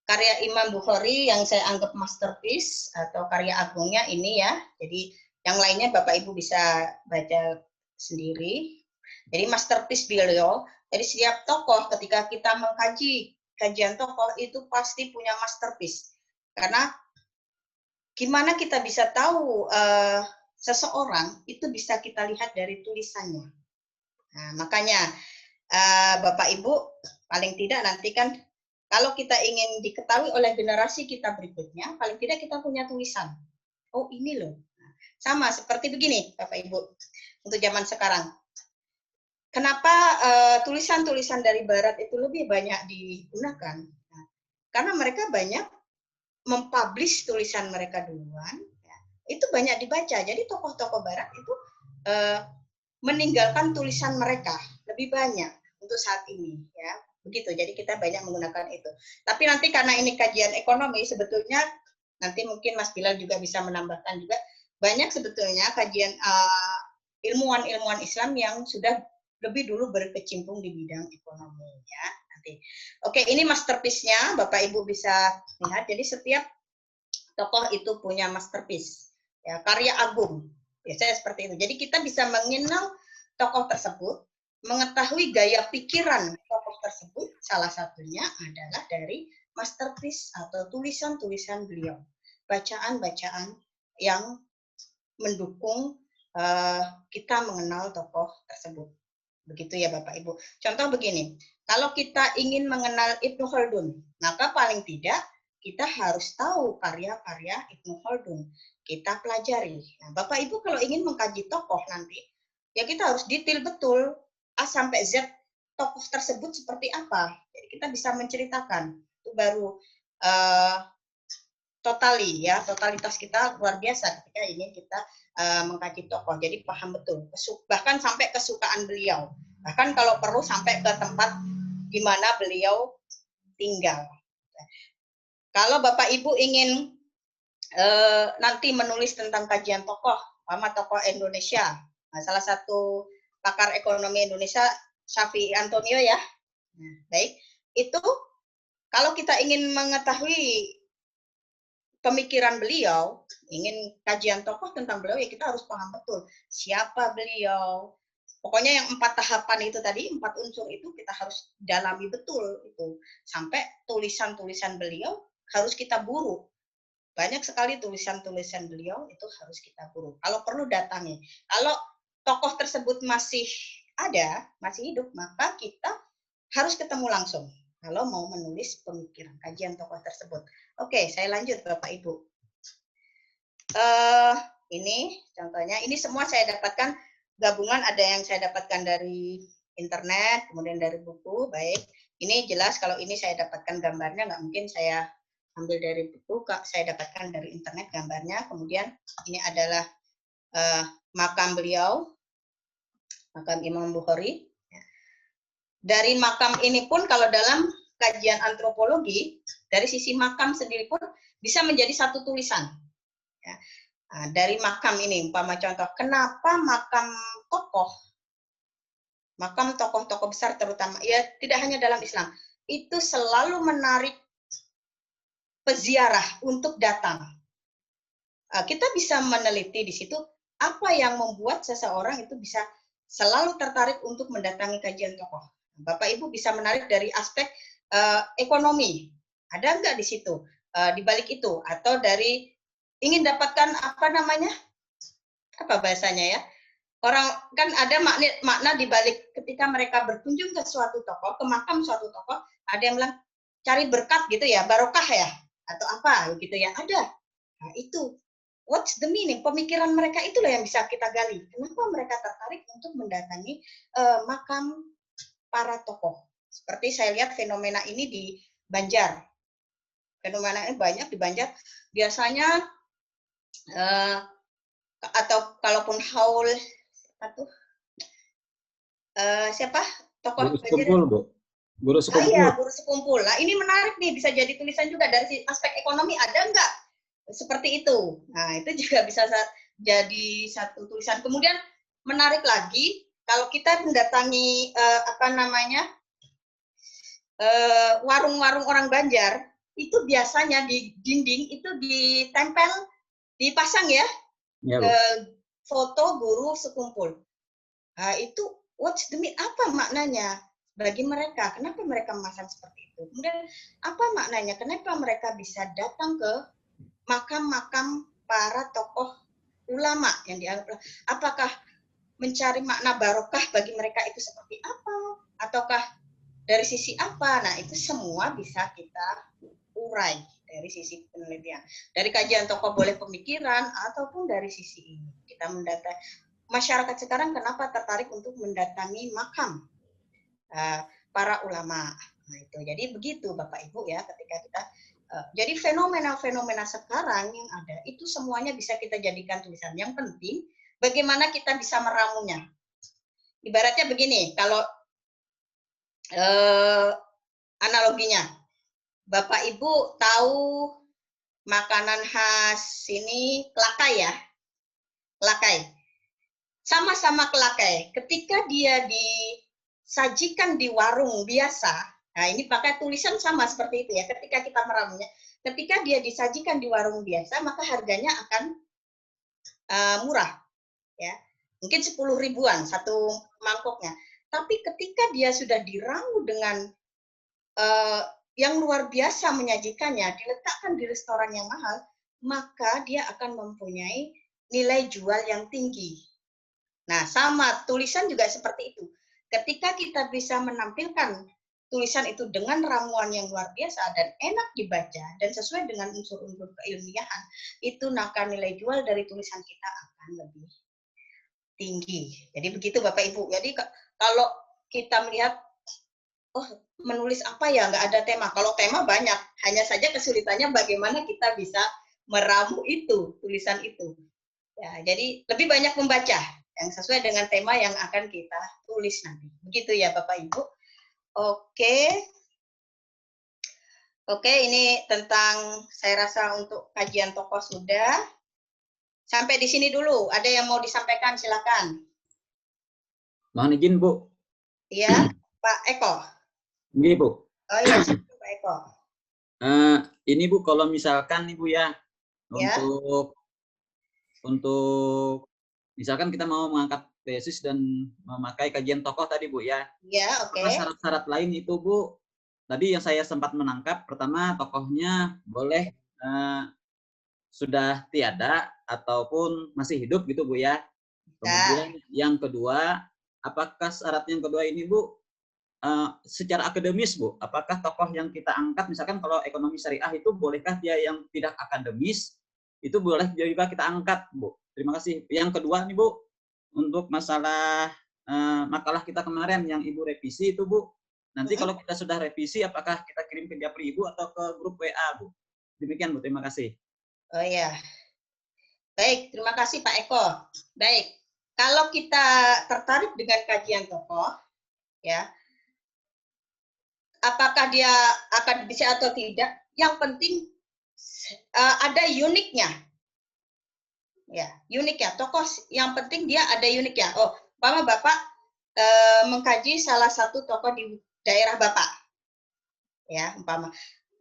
Karya Imam Bukhari yang saya anggap masterpiece atau karya agungnya ini ya. Jadi yang lainnya Bapak Ibu bisa baca sendiri. Jadi masterpiece beliau. Jadi setiap tokoh ketika kita mengkaji kajian tokoh itu pasti punya masterpiece. Karena gimana kita bisa tahu seseorang itu bisa kita lihat dari tulisannya. Nah, makanya Bapak Ibu paling tidak nanti kan kalau kita ingin diketahui oleh generasi kita berikutnya, paling tidak kita punya tulisan. Oh ini loh. Sama seperti begini Bapak Ibu untuk zaman sekarang. Kenapa tulisan-tulisan dari Barat itu lebih banyak digunakan? Nah, karena mereka banyak mempublish tulisan mereka duluan. Ya, itu banyak dibaca. Jadi tokoh-tokoh Barat itu meninggalkan tulisan mereka lebih banyak untuk saat ini. Ya, begitu. Jadi kita banyak menggunakan itu. Tapi nanti karena ini kajian ekonomi, sebetulnya nanti mungkin Mas Bilal juga bisa menambahkan juga banyak sebetulnya kajian ilmuwan-ilmuwan Islam yang sudah lebih dulu berkecimpung di bidang ekonomi ya nanti. Oke, ini masterpiece-nya Bapak Ibu bisa lihat. Jadi setiap tokoh itu punya masterpiece ya, karya agung. Biasanya seperti itu. Jadi kita bisa mengenal tokoh tersebut, mengetahui gaya pikiran tokoh tersebut, salah satunya adalah dari masterpiece atau tulisan-tulisan beliau. Bacaan-bacaan yang mendukung kita mengenal tokoh tersebut. Begitu ya Bapak Ibu. Contoh begini, kalau kita ingin mengenal Ibnu Khaldun, maka paling tidak kita harus tahu karya-karya Ibnu Khaldun. Kita pelajari. Nah, Bapak Ibu kalau ingin mengkaji tokoh nanti, ya kita harus detail betul A sampai Z tokoh tersebut seperti apa. Jadi kita bisa menceritakan. Itu baru totalitas kita luar biasa ketika ingin kita mengkaji tokoh. Jadi paham betul, bahkan sampai kesukaan beliau. Bahkan kalau perlu sampai ke tempat di mana beliau tinggal. Kalau Bapak Ibu ingin nanti menulis tentang kajian tokoh, sama tokoh Indonesia. Nah, salah satu pakar ekonomi Indonesia, Syafi'i Antonio ya. Nah, baik, itu kalau kita ingin mengetahui pemikiran beliau, ingin kajian tokoh tentang beliau, ya kita harus paham betul siapa beliau. Pokoknya yang 4 tahapan itu tadi, 4 unsur itu kita harus dalami betul itu. Sampai tulisan-tulisan beliau harus kita buru. Banyak sekali tulisan-tulisan beliau itu harus kita buru. Kalau perlu datangi. Kalau tokoh tersebut masih ada, masih hidup, maka kita harus ketemu langsung. Kalau mau menulis pemikiran, kajian tokoh tersebut. Oke, saya lanjut Bapak Ibu. Ini contohnya, ini semua saya dapatkan gabungan, ada yang saya dapatkan dari internet, kemudian dari buku, baik. Ini jelas kalau ini saya dapatkan gambarnya, nggak mungkin saya ambil dari buku, saya dapatkan dari internet gambarnya. Kemudian ini adalah makam beliau, makam Imam Bukhari. Dari makam ini pun kalau dalam kajian antropologi, dari sisi makam sendiri pun bisa menjadi satu tulisan. Ya. Nah, dari makam ini, umpama contoh, kenapa makam tokoh-tokoh besar terutama, ya tidak hanya dalam Islam, itu selalu menarik peziarah untuk datang. Kita bisa meneliti di situ apa yang membuat seseorang itu bisa selalu tertarik untuk mendatangi kajian tokoh. Bapak Ibu bisa menarik dari aspek ekonomi. Ada enggak di situ? Di balik itu, atau dari ingin dapatkan apa namanya? Apa bahasanya ya? orang kan ada makna di balik ketika mereka berkunjung ke suatu tokoh, ke makam suatu tokoh, ada yang bilang cari berkat gitu ya, barokah ya, atau apa gitu ya, ada. Nah, itu what's the meaning? Pemikiran mereka itulah yang bisa kita gali. Kenapa mereka tertarik untuk mendatangi makam para tokoh? Seperti saya lihat fenomena ini di Banjar. Fenomena ini banyak di Banjar. Biasanya atau kalaupun haul siapa tokoh Guru sekumpul, Bu. Guru sekumpul. Iya, guru sekumpul. Nah, ini menarik nih, bisa jadi tulisan juga dari aspek ekonomi, ada nggak seperti itu? Nah, itu juga bisa jadi satu tulisan. Kemudian menarik lagi, kalau kita mendatangi warung-warung orang Banjar, itu biasanya di dinding itu ditempel, dipasang ya, foto guru sekumpul. Nah, itu what's the meaning? Apa maknanya bagi mereka? Kenapa mereka memasang seperti itu? Kemudian apa maknanya? Kenapa mereka bisa datang ke makam-makam para tokoh ulama yang dianggap? Apakah mencari makna barokah bagi mereka itu seperti apa? Ataukah dari sisi apa? Nah, itu semua bisa kita urai dari sisi penelitian. Dari kajian tokoh boleh pemikiran ataupun dari sisi ini. Kita mendata masyarakat sekarang kenapa tertarik untuk mendatangi makam para ulama. Nah, itu. Jadi begitu Bapak Ibu ya, ketika kita jadi fenomena-fenomena sekarang yang ada itu semuanya bisa kita jadikan tulisan. Yang penting bagaimana kita bisa meramunya. Ibaratnya begini, kalau analoginya, Bapak Ibu tahu makanan khas ini kelakai ya, kelakai. Sama-sama kelakai. Ketika dia disajikan di warung biasa, nah ini pakai tulisan sama seperti itu ya. Ketika kita meramunya, ketika dia disajikan di warung biasa, maka harganya akan murah, ya. Mungkin 10 ribuan satu mangkoknya. Tapi ketika dia sudah diramu dengan yang luar biasa menyajikannya, diletakkan di restoran yang mahal, maka dia akan mempunyai nilai jual yang tinggi. Nah, sama tulisan juga seperti itu. Ketika kita bisa menampilkan tulisan itu dengan ramuan yang luar biasa dan enak dibaca dan sesuai dengan unsur-unsur keilmiahan, itu maka nilai jual dari tulisan kita akan lebih tinggi. Jadi begitu Bapak Ibu. Jadi kalau kita melihat, oh menulis apa ya, nggak ada tema. Kalau tema banyak, hanya saja kesulitannya bagaimana kita bisa meramu itu, tulisan itu. Ya, jadi lebih banyak membaca yang sesuai dengan tema yang akan kita tulis nanti. Begitu ya Bapak Ibu. Oke, ini tentang saya rasa untuk kajian tokoh sudah. Sampai di sini dulu. Ada yang mau disampaikan, silakan. Mohon izin, Bu. Iya, Pak Eko. Ini, Bu. Oh iya, Pak Eko. Ini Bu, kalau misalkan Ibu ya, Ya. untuk misalkan kita mau mengangkat tesis dan memakai kajian tokoh tadi Bu ya. Iya, oke. Syarat-syarat lain itu Bu, tadi yang saya sempat menangkap, pertama tokohnya boleh sudah tiada ataupun masih hidup gitu Bu ya. Kemudian yang kedua, apakah syarat yang kedua ini Bu, secara akademis Bu, apakah tokoh yang kita angkat, misalkan kalau ekonomi syariah itu bolehkah dia yang tidak akademis, itu boleh juga kita angkat Bu. Terima kasih. Yang kedua nih Bu, untuk masalah makalah kita kemarin yang Ibu revisi itu Bu, nanti kalau kita sudah revisi, apakah kita kirim ke Japri Ibu atau ke grup WA Bu? Demikian Bu, terima kasih. Oh iya. Baik, terima kasih Pak Eko. Baik, kalau kita tertarik dengan kajian tokoh, ya, apakah dia akan bisa atau tidak, yang penting ada uniknya. Ya, unik ya, tokoh yang penting dia ada unik ya. Oh, umpama Bapak mengkaji salah satu tokoh di daerah Bapak. Ya, umpama.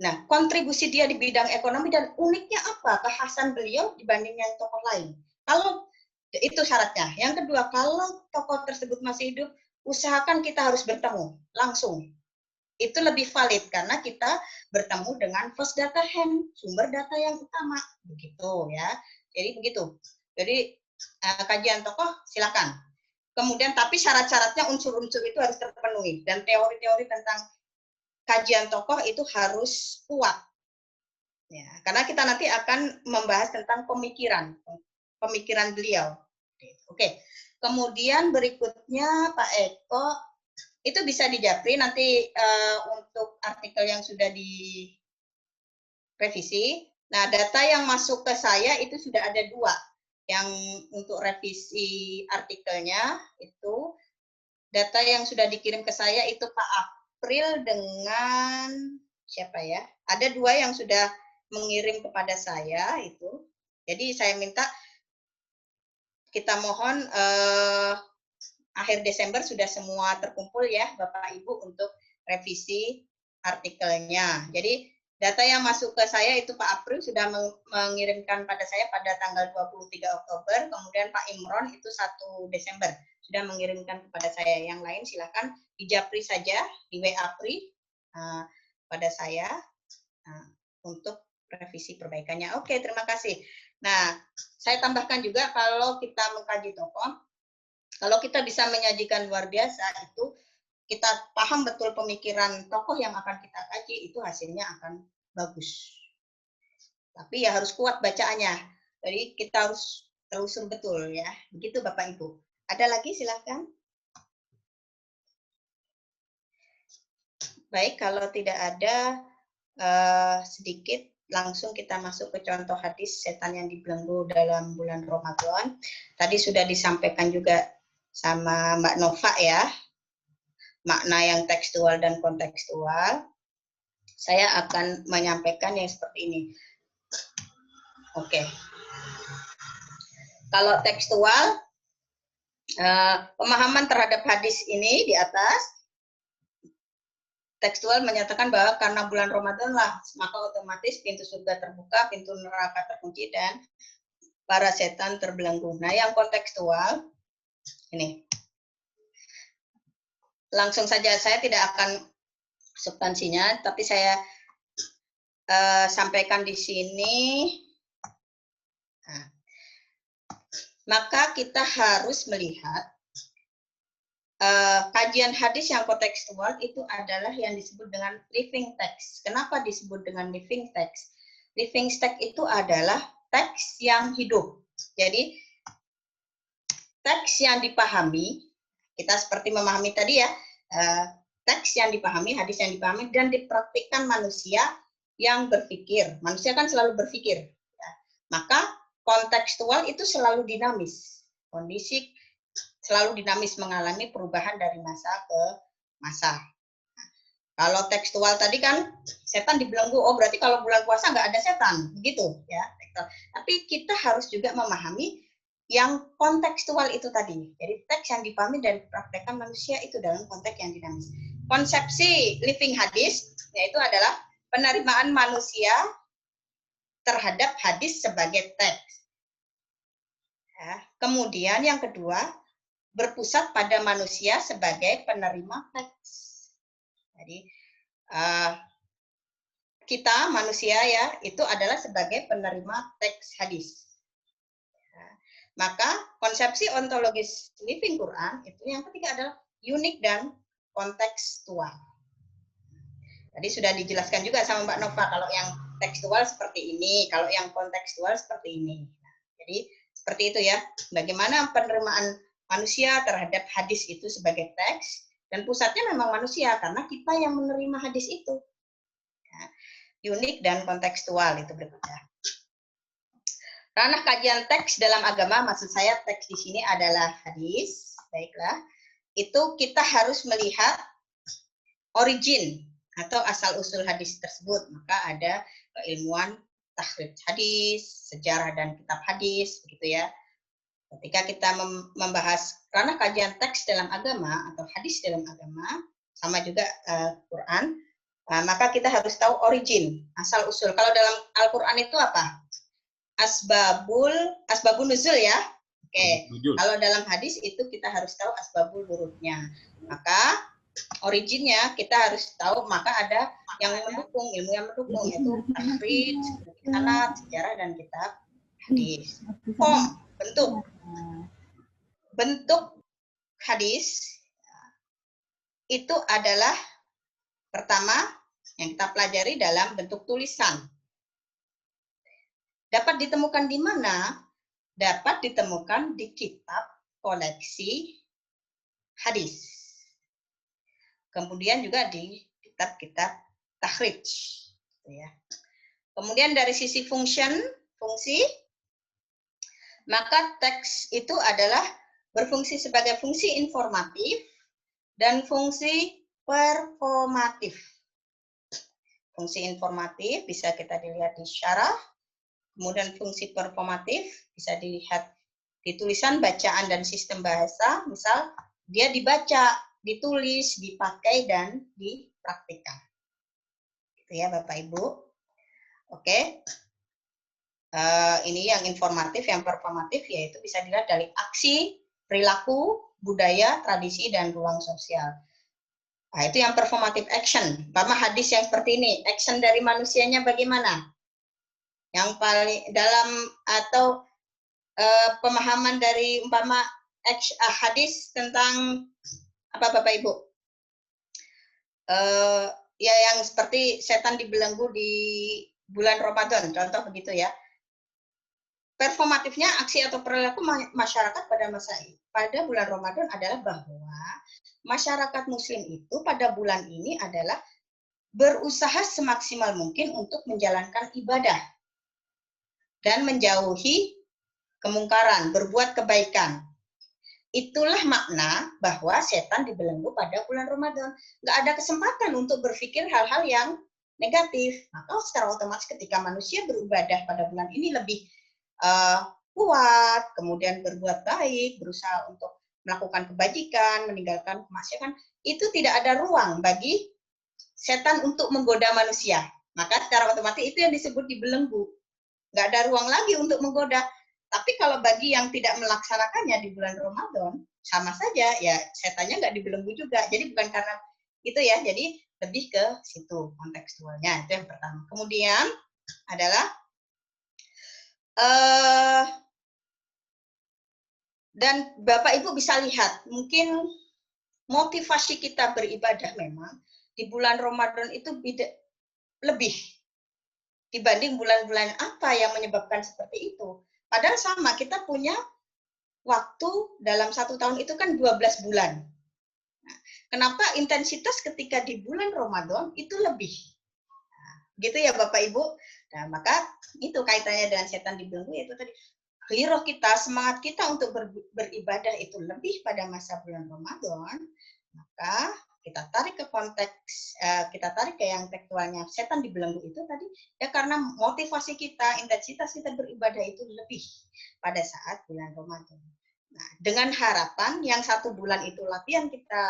Nah, kontribusi dia di bidang ekonomi dan uniknya apa kekhasan beliau dibanding yang tokoh lain. Kalau itu syaratnya. Yang kedua, kalau tokoh tersebut masih hidup, usahakan kita harus bertemu langsung. Itu lebih valid karena kita bertemu dengan first data hand, sumber data yang utama. Begitu ya. Jadi begitu. Jadi kajian tokoh silakan. Kemudian tapi syarat-syaratnya unsur-unsur itu harus terpenuhi dan teori-teori tentang kajian tokoh itu harus kuat. Ya, karena kita nanti akan membahas tentang pemikiran beliau. Oke. Kemudian berikutnya Pak Eko itu bisa dijapri nanti untuk artikel yang sudah direvisi. Nah, data yang masuk ke saya itu sudah ada 2. Yang untuk revisi artikelnya itu data yang sudah dikirim ke saya itu Pak April dengan siapa ya? Ada 2 yang sudah mengirim kepada saya itu. Jadi saya minta kita mohon akhir Desember sudah semua terkumpul ya Bapak Ibu untuk revisi artikelnya. Jadi data yang masuk ke saya itu Pak April sudah mengirimkan pada saya pada tanggal 23 Oktober, kemudian Pak Imron itu 1 Desember sudah mengirimkan kepada saya. Yang lain silakan dijapri saja di WA Pri pada saya untuk revisi perbaikannya. Oke, terima kasih. Nah, saya tambahkan juga kalau kita mengkaji tokoh, kalau kita bisa menyajikan luar biasa itu kita paham betul pemikiran tokoh yang akan kita kaji, itu hasilnya akan bagus. Tapi ya harus kuat bacaannya. Jadi kita harus telusur betul ya. Begitu Bapak Ibu. Ada lagi silakan. Baik, kalau tidak ada sedikit langsung kita masuk ke contoh hadis setan yang dibelenggu dalam bulan Ramadan. Tadi sudah disampaikan juga sama Mbak Nova ya. Makna yang tekstual dan kontekstual. Saya akan menyampaikan yang seperti ini. Oke. Kalau tekstual, pemahaman terhadap hadis ini di atas, tekstual menyatakan bahwa karena bulan Ramadan lah, maka otomatis pintu surga terbuka, pintu neraka terkunci, dan para setan terbelenggu. Nah, yang kontekstual, ini. Langsung saja, saya tidak akan substansinya, tapi saya sampaikan di sini. Nah, maka kita harus melihat kajian hadis yang kontekstual itu adalah yang disebut dengan living text. Kenapa disebut dengan living text? Living text itu adalah teks yang hidup. Jadi teks yang dipahami, kita seperti memahami tadi ya, teks yang dipahami, hadis yang dipahami, dan dipraktikkan manusia yang berpikir. Manusia kan selalu berpikir. Ya. Maka kontekstual itu selalu dinamis. Kondisi selalu dinamis, mengalami perubahan dari masa ke masa. Nah, kalau tekstual tadi kan setan dibelenggu, oh berarti kalau bulan puasa nggak ada setan, begitu ya. Tapi kita harus juga memahami yang kontekstual itu tadi. Jadi teks yang dipahami dan dipraktekkan manusia itu dalam konteks yang dinamis. Konsepsi living hadis yaitu adalah penerimaan manusia terhadap hadis sebagai teks. Ya. Kemudian yang kedua, berpusat pada manusia sebagai penerima teks. Jadi kita manusia ya itu adalah sebagai penerima teks hadis. Maka konsepsi ontologis living Quran itu yang ketiga adalah unik dan kontekstual. Tadi sudah dijelaskan juga sama Mbak Nova kalau yang tekstual seperti ini, kalau yang kontekstual seperti ini. Jadi seperti itu ya. Bagaimana penerimaan manusia terhadap hadis itu sebagai teks, dan pusatnya memang manusia karena kita yang menerima hadis itu. Ya, unik dan kontekstual itu berikutnya. Ranah kajian teks dalam agama, maksud saya teks di sini adalah hadis, baiklah. Itu kita harus melihat origin atau asal usul hadis tersebut. Maka ada keilmuan takhrij hadis, sejarah dan kitab hadis, begitu ya. Ketika kita membahas ranah kajian teks dalam agama atau hadis dalam agama, sama juga Quran, maka kita harus tahu origin, asal usul. Kalau dalam Al-Quran itu apa? Asbabun nuzul ya. Oke. Kalau dalam hadis itu kita harus tahu asbabul wurudnya. Maka originnya kita harus tahu, maka ada yang mendukung, ilmu yang mendukung, yaitu takhrij, sanad, sejarah dan kitab hadis. Form, bentuk hadis itu adalah pertama yang kita pelajari dalam bentuk tulisan. Dapat ditemukan di mana? Dapat ditemukan di kitab koleksi hadis. Kemudian juga di kitab-kitab takhrij. Ya. Kemudian dari sisi fungsi, maka teks itu adalah berfungsi sebagai fungsi informatif dan fungsi performatif. Fungsi informatif bisa kita dilihat di syarah, kemudian fungsi performatif bisa dilihat di tulisan, bacaan, dan sistem bahasa. Misal, dia dibaca, ditulis, dipakai, dan dipraktikkan. Gitu ya Bapak Ibu. Oke. Ini yang informatif, yang performatif, yaitu bisa dilihat dari aksi, perilaku, budaya, tradisi, dan ruang sosial. Nah, itu yang performative action. Umpama hadis yang seperti ini, action dari manusianya bagaimana? Yang paling dalam atau pemahaman dari umpama hadis tentang apa Bapak Ibu? Ya yang seperti setan dibelenggu di bulan Ramadan, contoh begitu ya. Performatifnya aksi atau perilaku masyarakat pada bulan Ramadan adalah bahwa masyarakat muslim itu pada bulan ini adalah berusaha semaksimal mungkin untuk menjalankan ibadah dan menjauhi kemungkaran, berbuat kebaikan. Itulah makna bahwa setan dibelenggu pada bulan Ramadan. Nggak ada kesempatan untuk berpikir hal-hal yang negatif. Maka secara otomatis ketika manusia beribadah pada bulan ini lebih kuat, kemudian berbuat baik, berusaha untuk melakukan kebajikan, meninggalkan kemaksiatan, itu tidak ada ruang bagi setan untuk menggoda manusia. Maka secara otomatis itu yang disebut dibelenggu. Nggak ada ruang lagi untuk menggoda. Tapi kalau bagi yang tidak melaksanakannya di bulan Ramadan, sama saja, ya setannya nggak dibelenggu juga. Jadi bukan karena itu ya, jadi lebih ke situ kontekstualnya. Itu yang pertama. Kemudian adalah dan Bapak Ibu bisa lihat, mungkin motivasi kita beribadah memang di bulan Ramadan itu lebih dibanding bulan-bulan apa yang menyebabkan seperti itu. Padahal sama, kita punya waktu dalam 1 tahun itu kan 12 bulan. Nah, kenapa intensitas ketika di bulan Ramadan itu lebih? Nah, gitu ya Bapak Ibu. Nah, maka itu kaitannya dengan setan dibelenggu, yaitu tadi giroh kita, semangat kita untuk beribadah itu lebih pada masa bulan Ramadan, maka kita tarik ke konteks, kita tarik ke yang tekstualnya setan dibelenggu itu tadi, ya karena motivasi kita, intensitas kita beribadah itu lebih pada saat bulan Ramadan. Nah, dengan harapan yang 1 bulan itu latihan kita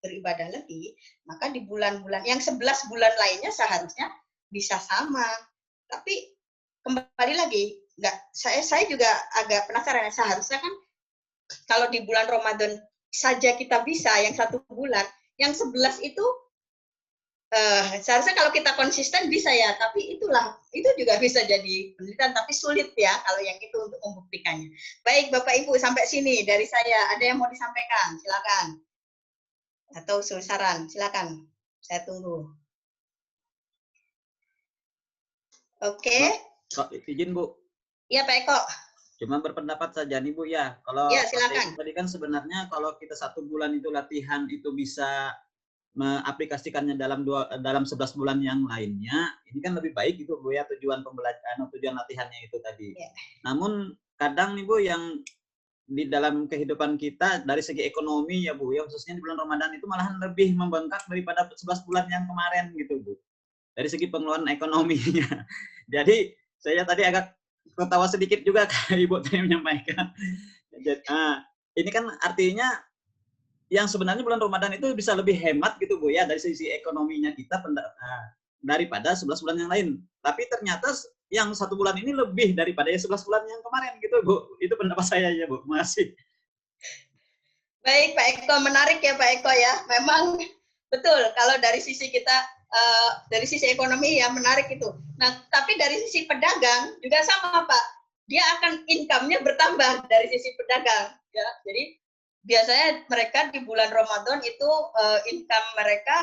beribadah lebih, maka di bulan-bulan yang 11 bulan lainnya seharusnya bisa sama. Tapi kembali lagi, saya juga agak penasaran, seharusnya kan kalau di bulan Ramadan saja kita bisa yang 1 bulan, yang 11 itu seharusnya kalau kita konsisten bisa ya, tapi itu juga bisa jadi penelitian, tapi sulit ya kalau yang itu untuk membuktikannya. Baik Bapak Ibu, sampai sini dari saya. Ada yang mau disampaikan? Silakan. Atau saran, silakan. Saya tunggu. Oke. Kok izin Bu? Iya Pak Eko. Cuma berpendapat saja nih Bu ya. Kalau ya, silakan. Tadi kan sebenarnya kalau kita 1 bulan itu latihan itu bisa mengaplikasikannya dalam 11 bulan yang lainnya, ini kan lebih baik gitu Bu ya, tujuan pembelajaran, tujuan latihannya itu tadi. Ya. Namun kadang nih Bu yang di dalam kehidupan kita dari segi ekonomi ya Bu ya, khususnya di bulan Ramadan itu malahan lebih membengkak daripada 11 bulan yang kemarin gitu Bu. Dari segi pengeluaran ekonominya. Jadi saya tadi agak ketawa sedikit juga kayak Ibu tadi menyampaikan. Jadi, ini kan artinya yang sebenarnya bulan Ramadan itu bisa lebih hemat gitu Bu ya dari sisi ekonominya kita daripada 11 bulan yang lain. Tapi ternyata yang 1 bulan ini lebih daripada 11 bulan yang kemarin gitu Bu. Itu pendapat saya ya Bu. Terima kasih. Baik Pak Eko, menarik ya Pak Eko ya. Memang betul kalau dari sisi kita dari sisi ekonomi ya menarik itu. Nah, tapi dari sisi pedagang juga sama Pak. Dia akan income-nya bertambah dari sisi pedagang ya. Jadi biasanya mereka di bulan Ramadan itu income mereka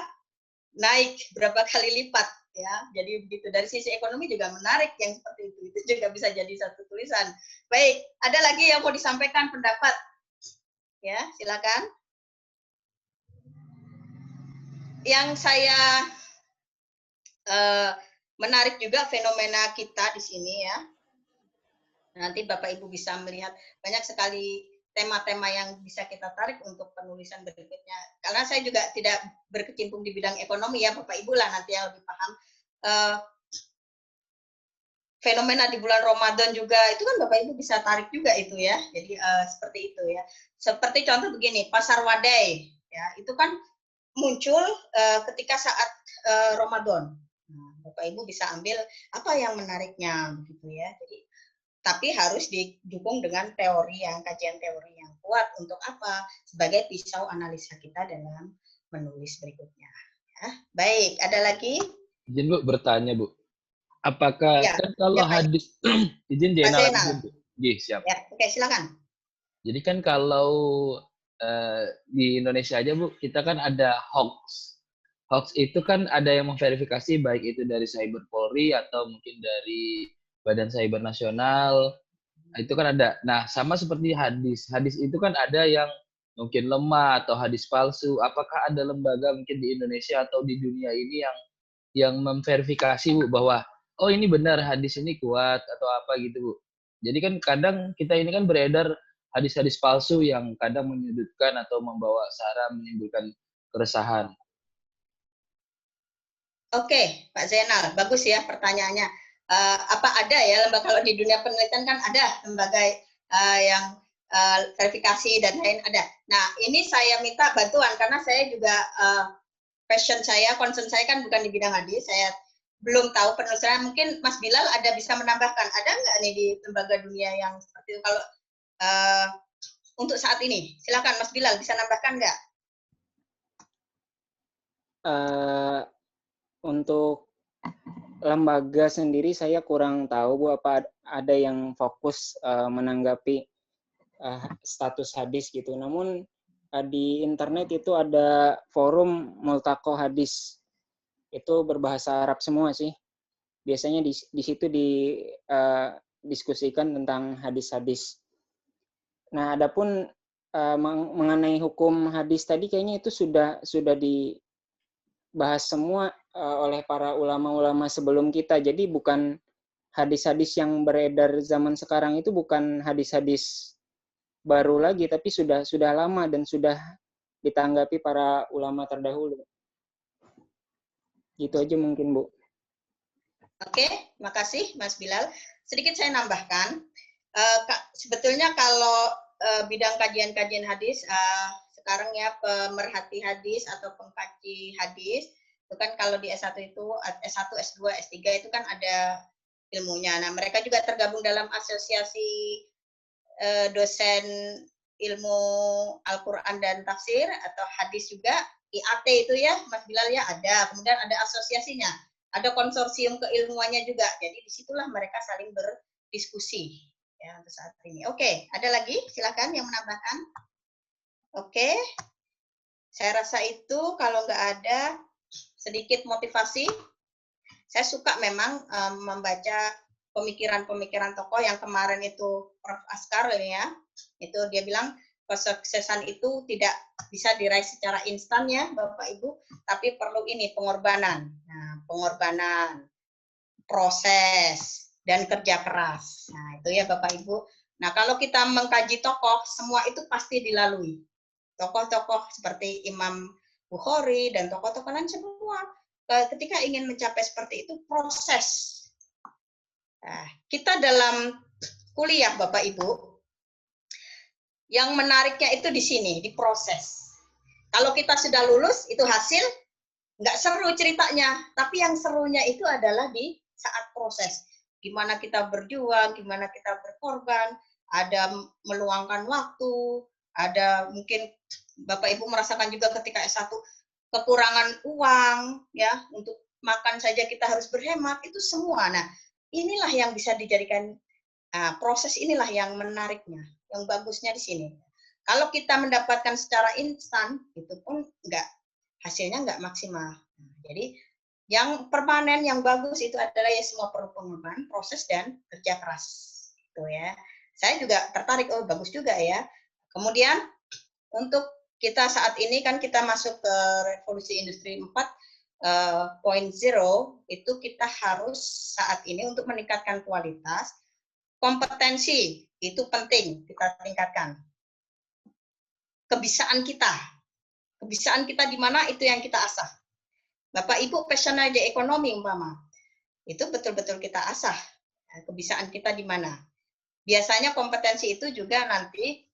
naik berapa kali lipat ya. Jadi begitu, dari sisi ekonomi juga menarik yang seperti itu. Itu juga bisa jadi satu tulisan. Baik, ada lagi yang mau disampaikan pendapat? Ya, silakan. Yang saya menarik juga fenomena kita di sini ya. Nanti Bapak Ibu bisa melihat banyak sekali tema-tema yang bisa kita tarik untuk penulisan berikutnya. Karena saya juga tidak berkecimpung di bidang ekonomi ya, Bapak Ibu lah nanti yang lebih paham. Fenomena di bulan Ramadan juga itu kan Bapak Ibu bisa tarik juga itu ya. Jadi seperti itu ya. Seperti contoh begini, pasar wadai ya, itu kan muncul ketika saat Ramadan. Nah, Bapak Ibu bisa ambil apa yang menariknya begitu ya. Jadi tapi harus didukung dengan kajian teori yang kuat untuk apa? Sebagai pisau analisa kita dalam menulis berikutnya. Ya. Baik, ada lagi? Izin Bu bertanya Bu, apakah Ya, kan kalau hadis izin Pak Jainal Zainal. Bu? Siap. Ya, oke silakan. Jadi kan kalau di Indonesia aja Bu, kita kan ada hoax. Hoax itu kan ada yang memverifikasi baik itu dari Cyber Polri atau mungkin dari Badan Cyber Nasional, itu kan ada. Nah, sama seperti hadis. Hadis itu kan ada yang mungkin lemah atau hadis palsu. Apakah ada lembaga mungkin di Indonesia atau di dunia ini yang memverifikasi Bu bahwa oh ini benar hadis ini kuat atau apa gitu Bu. Jadi kan kadang kita ini kan beredar hadis-hadis palsu yang kadang menyudutkan atau membawa sara, menimbulkan keresahan. Oke, Pak Zainal, bagus ya pertanyaannya. Apa ada ya lembaga, kalau di dunia penelitian kan ada lembaga yang verifikasi dan lain ada. Nah, ini saya minta bantuan karena saya juga passion saya, concern saya kan bukan di bidang hadis. Saya belum tahu penelusuran. Mungkin Mas Bilal ada bisa menambahkan. Ada nggak nih di lembaga dunia yang seperti itu? Kalau untuk saat ini, silakan Mas Bilal bisa nambahkan nggak? Untuk lembaga sendiri saya kurang tahu Bu, apa ada yang fokus menanggapi status hadis gitu. Namun di internet itu ada forum Multaqo Hadis. Itu berbahasa Arab semua sih. Biasanya di situ diskusikan tentang hadis-hadis. Nah, adapun mengenai hukum hadis tadi kayaknya itu sudah dibahas semua oleh para ulama-ulama sebelum kita. Jadi bukan hadis-hadis yang beredar zaman sekarang itu bukan hadis-hadis baru lagi, tapi sudah lama dan sudah ditanggapi para ulama terdahulu. Gitu aja mungkin Bu. Oke, makasih Mas Bilal. Sedikit saya nambahkan, sebetulnya kalau bidang kajian-kajian hadis sekarang ya pemerhati hadis atau pengkaji hadis itu kan kalau di S1 itu S1, S2, S3 itu kan ada ilmunya. Nah, mereka juga tergabung dalam asosiasi dosen ilmu Al-Qur'an dan tafsir atau hadis juga, IAT itu ya, Mas Bilal ya ada. Kemudian ada asosiasinya, ada konsorsium keilmuannya juga. Jadi disitulah mereka saling berdiskusi ya untuk saat ini. Oke, ada lagi? Silakan yang menambahkan. Oke, saya rasa itu kalau nggak ada sedikit motivasi. Saya suka memang membaca pemikiran-pemikiran tokoh yang kemarin itu Prof. Askar ya, itu dia bilang kesuksesan itu tidak bisa diraih secara instan ya Bapak Ibu, tapi perlu ini pengorbanan. Nah, pengorbanan, proses, dan kerja keras. Nah, itu ya Bapak Ibu. Nah, kalau kita mengkaji tokoh, semua itu pasti dilalui. Tokoh-tokoh seperti Imam Bukhari dan tokoh-tokoh lain semua ketika ingin mencapai seperti itu proses. Nah, kita dalam kuliah Bapak Ibu, yang menariknya itu di sini, di proses. Kalau kita sudah lulus, itu hasil, nggak seru ceritanya. Tapi yang serunya itu adalah di saat proses. Gimana kita berjuang, gimana kita berkorban, ada meluangkan waktu, ada mungkin Bapak Ibu merasakan juga ketika S1 kekurangan uang ya, untuk makan saja kita harus berhemat, itu semua. Nah, inilah yang bisa dijadikan proses, inilah yang menariknya, yang bagusnya di sini. Kalau kita mendapatkan secara instan, itu pun hasilnya nggak maksimal. Jadi yang permanen, yang bagus itu adalah ya semua perlu pengorbanan, proses dan kerja keras. Gitu ya. Saya juga tertarik, oh bagus juga ya. Kemudian untuk kita saat ini kan kita masuk ke revolusi industri 4.0, itu kita harus saat ini untuk meningkatkan kualitas, kompetensi itu penting kita tingkatkan. Kebisaan kita di mana itu yang kita asah. Bapak Ibu passionnya di ekonomi umpama, itu betul-betul kita asah. Kebisaan kita di mana. Biasanya kompetensi itu juga nanti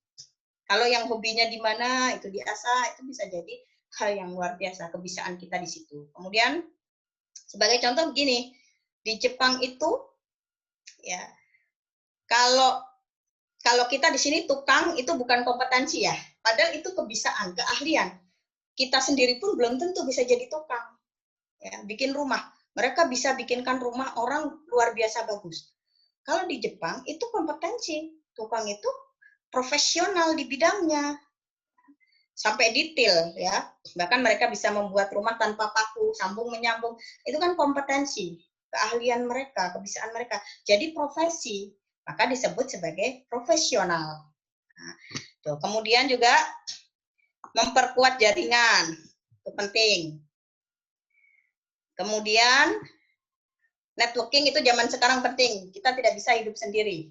kalau yang hobinya di mana itu diasah, itu bisa jadi hal yang luar biasa, kebisaan kita di situ. Kemudian sebagai contoh begini, di Jepang itu ya kalau kita di sini tukang itu bukan kompetensi ya, padahal itu kebisaan, keahlian. Kita sendiri pun belum tentu bisa jadi tukang. Ya, bikin rumah, mereka bisa bikinkan rumah orang luar biasa bagus. Kalau di Jepang itu kompetensi, tukang itu profesional di bidangnya, sampai detail ya. Bahkan mereka bisa membuat rumah tanpa paku, sambung menyambung. Itu kan kompetensi, keahlian mereka, kebisaan mereka. Jadi profesi, maka disebut sebagai profesional. Nah, tuh. Kemudian juga memperkuat jaringan, itu penting. Kemudian networking itu zaman sekarang penting. Kita tidak bisa hidup sendiri.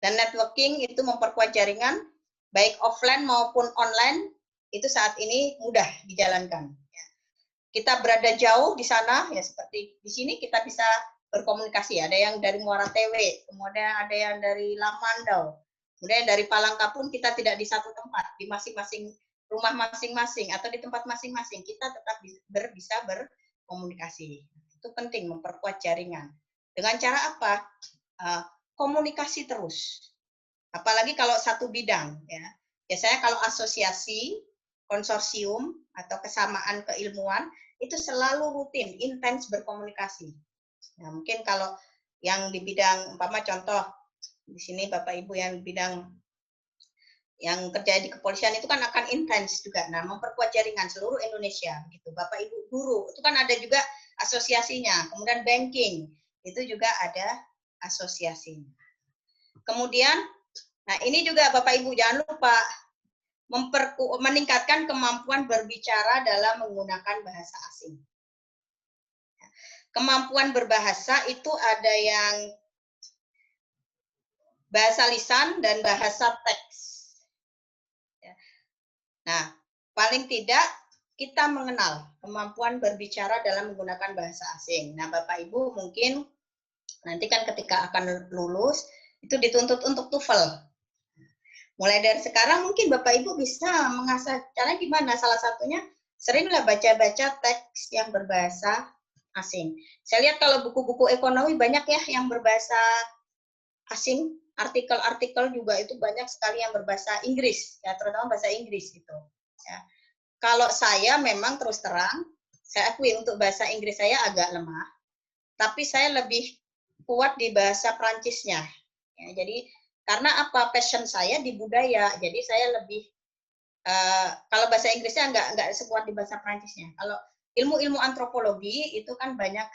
Dan networking itu memperkuat jaringan, baik offline maupun online, itu saat ini mudah dijalankan. Kita berada jauh di sana, ya seperti di sini kita bisa berkomunikasi. Ada yang dari Muara Tewe, kemudian ada yang dari Lamandau, kemudian dari Palangka pun kita tidak di satu tempat, di masing-masing rumah masing-masing atau di tempat masing-masing, kita tetap bisa berkomunikasi. Itu penting, memperkuat jaringan. Dengan cara apa? Komunikasi terus. Apalagi kalau satu bidang. Ya. Biasanya kalau asosiasi, konsorsium, atau kesamaan keilmuan, itu selalu rutin, intens berkomunikasi. Nah, mungkin kalau yang di bidang, umpama contoh, di sini Bapak Ibu yang bidang yang kerja di kepolisian itu kan akan intens juga. Nah, memperkuat jaringan seluruh Indonesia gitu. Bapak Ibu guru itu kan ada juga asosiasinya. Kemudian banking itu juga ada asosiasinya. Kemudian, nah ini juga Bapak Ibu jangan lupa meningkatkan kemampuan berbicara dalam menggunakan bahasa asing. Kemampuan berbahasa itu ada yang bahasa lisan dan bahasa teks. Nah, paling tidak kita mengenal kemampuan berbicara dalam menggunakan bahasa asing. Nah, Bapak Ibu mungkin nanti kan ketika akan lulus, itu dituntut untuk TOEFL. Mulai dari sekarang mungkin Bapak Ibu bisa mengasah caranya gimana. Salah satunya seringlah baca-baca teks yang berbahasa asing. Saya lihat kalau buku-buku ekonomi banyak ya yang berbahasa asing. Artikel-artikel juga itu banyak sekali yang berbahasa Inggris, ya terutama bahasa Inggris gitu. Ya. Kalau saya memang terus terang, saya akui untuk bahasa Inggris saya agak lemah, tapi saya lebih kuat di bahasa Prancisnya. Ya, jadi karena apa, passion saya di budaya, jadi saya lebih kalau bahasa Inggrisnya nggak sekuat di bahasa Prancisnya. Kalau ilmu-ilmu antropologi itu kan banyak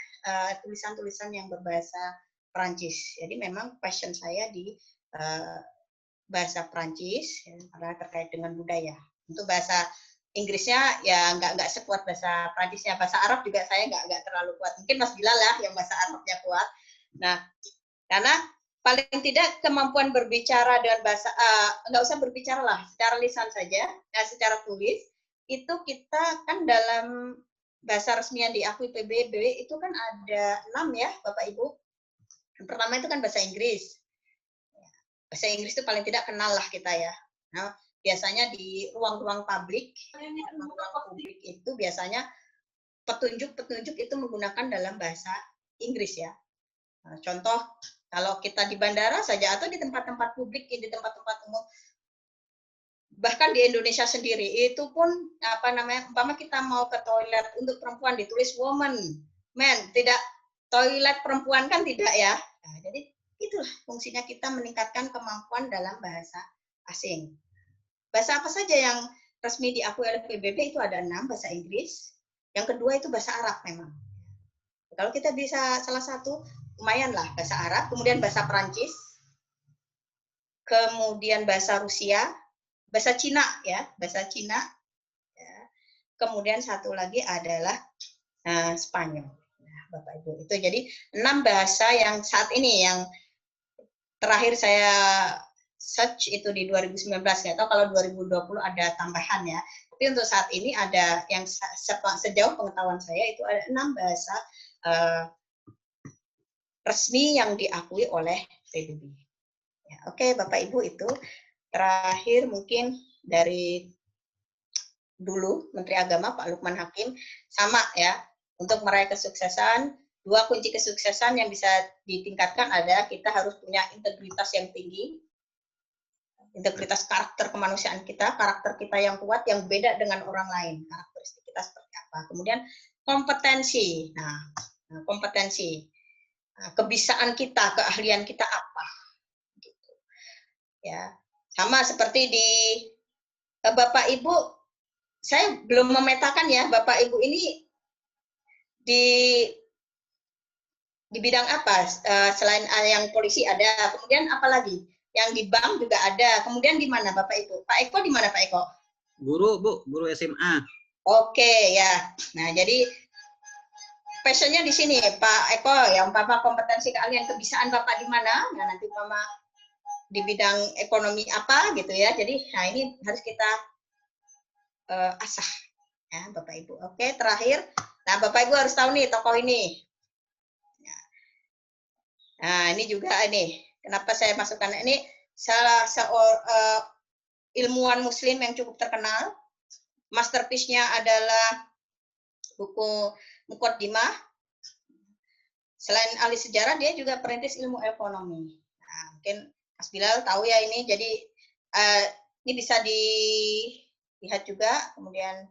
tulisan-tulisan yang berbahasa Prancis. Jadi memang passion saya di bahasa Prancis ya, karena terkait dengan budaya. Untuk bahasa Inggrisnya ya nggak sekuat bahasa Prancisnya. Bahasa Arab juga saya nggak terlalu kuat. Mungkin Mas Bilal lah yang bahasa Arabnya kuat. Nah, karena paling tidak kemampuan berbicara dengan bahasa nggak usah berbicara lah, secara lisan saja, secara tulis itu kita kan dalam bahasa resmi yang diakui PBB itu kan ada 6 ya Bapak Ibu. Yang pertama itu kan bahasa Inggris. Bahasa Inggris itu paling tidak kenal lah kita ya. Nah, biasanya di ruang-ruang publik itu biasanya petunjuk-petunjuk itu menggunakan dalam bahasa Inggris ya. Nah, contoh kalau kita di bandara saja atau di tempat-tempat publik, di tempat-tempat umum, bahkan di Indonesia sendiri itu pun apa namanya, umpama kita mau ke toilet untuk perempuan ditulis woman, man, tidak toilet perempuan kan tidak ya. Nah, jadi itulah fungsinya kita meningkatkan kemampuan dalam bahasa asing. Bahasa apa saja yang resmi diakui oleh PBB itu ada 6, bahasa Inggris. Yang kedua itu bahasa Arab memang. Kalau kita bisa salah satu, lumayan lah bahasa Arab, kemudian bahasa Perancis, kemudian bahasa Rusia, bahasa Cina ya, bahasa Cina. Ya. Kemudian satu lagi adalah Spanyol. Nah, Bapak Ibu itu jadi 6 bahasa yang saat ini yang terakhir saya search itu di 2019, nggak tahu kalau 2020 ada tambahan ya. Tapi untuk saat ini ada yang sejauh pengetahuan saya itu ada 6 bahasa resmi yang diakui oleh PBB. Ya, oke, Bapak Ibu itu terakhir mungkin dari dulu Menteri Agama Pak Lukman Hakim sama ya untuk meraih kesuksesan. 2 kunci kesuksesan yang bisa ditingkatkan adalah kita harus punya integritas yang tinggi, integritas karakter kemanusiaan kita, karakter kita yang kuat, yang beda dengan orang lain, karakteristik kita seperti apa. Kemudian kompetensi, kompetensi, kebisaan kita, keahlian kita apa, gitu. Ya, sama seperti di Bapak Ibu, saya belum memetakan ya Bapak Ibu ini di bidang apa, selain yang polisi ada, kemudian apa lagi? Yang di bank juga ada, kemudian di mana Bapak Ibu? Pak Eko di mana Pak Eko? Guru Bu, guru SMA. Oke ya, nah jadi passionnya di sini Pak Eko, yang Bapak kompetensi keahlian kebisaan Bapak di mana? Nah nanti Mama di bidang ekonomi apa gitu ya, jadi nah ini harus kita asah ya Bapak Ibu. Oke, terakhir, nah Bapak Ibu harus tahu nih tokoh ini. Nah, ini juga ini. Kenapa saya masukkan ini? Salah seorang ilmuwan Muslim yang cukup terkenal. Masterpiece-nya adalah buku Muqaddimah. Selain ahli sejarah, dia juga perintis ilmu ekonomi. Nah, mungkin Mas Bilal tahu ya ini. Jadi ini bisa dilihat juga. Kemudian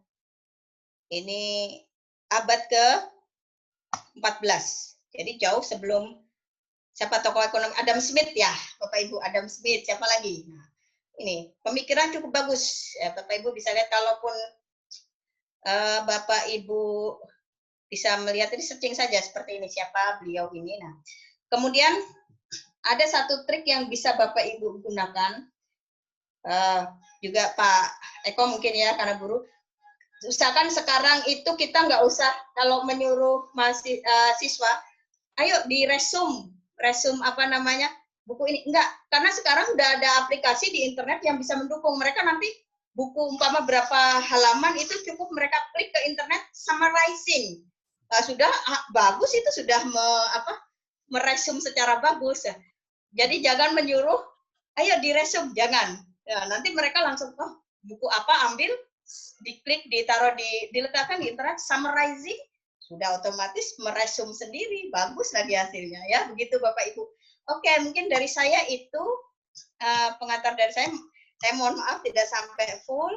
ini abad ke-14. Jadi jauh sebelum siapa tokoh ekonomi? Adam Smith ya, Bapak Ibu, Adam Smith. Siapa lagi? Nah, ini pemikiran cukup bagus. Ya, Bapak Ibu bisa lihat, kalaupun Bapak Ibu bisa melihat, ini searching saja seperti ini, siapa beliau ini. Nah, kemudian ada satu trik yang bisa Bapak Ibu gunakan, juga Pak Eko mungkin ya, karena guru. Usahakan sekarang itu kita nggak usah kalau menyuruh siswa, ayo di resume apa namanya buku ini, enggak, karena sekarang udah ada aplikasi di internet yang bisa mendukung mereka. Nanti buku umpama berapa halaman itu cukup mereka klik ke internet, summarizing, sudah bagus, itu sudah meresum secara bagus ya. Jadi jangan menyuruh ayo diresum, jangan ya, nanti mereka langsung buku apa ambil, diklik, ditaruh diletakkan di internet, summarizing, sudah otomatis meresum sendiri, bagus lagi hasilnya ya, begitu Bapak Ibu. Oke, mungkin dari saya itu pengantar dari saya mohon maaf tidak sampai full.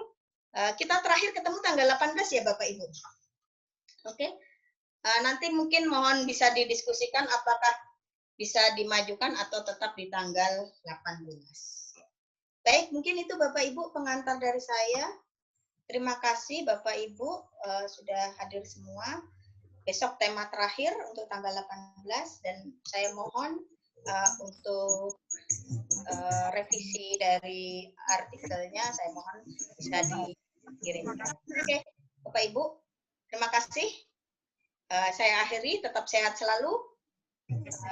Kita terakhir ketemu tanggal 18 ya Bapak Ibu. Oke, nanti mungkin mohon bisa didiskusikan apakah bisa dimajukan atau tetap di tanggal 18. Baik, mungkin itu Bapak Ibu pengantar dari saya. Terima kasih Bapak Ibu sudah hadir semua. Besok tema terakhir untuk tanggal 18 dan saya mohon untuk revisi dari artikelnya saya mohon bisa dikirimkan. Oke, Bapak Ibu, terima kasih. Saya akhiri, tetap sehat selalu.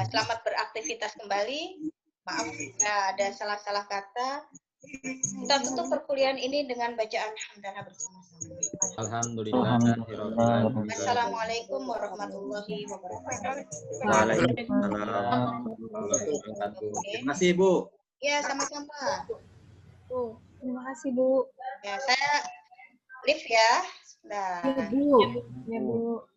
Selamat beraktivitas kembali. Maaf jika ada salah-salah kata. Kita tutup perkuliahan ini dengan bacaan hamdalah bersama-sama. Alhamdulillah. Assalamualaikum warahmatullahi wabarakatuh. Waalaikumsalam. Terima kasih Bu. Ya, sama-sama. Terima kasih Bu. Ya, saya live ya. Nah. Ya Bu.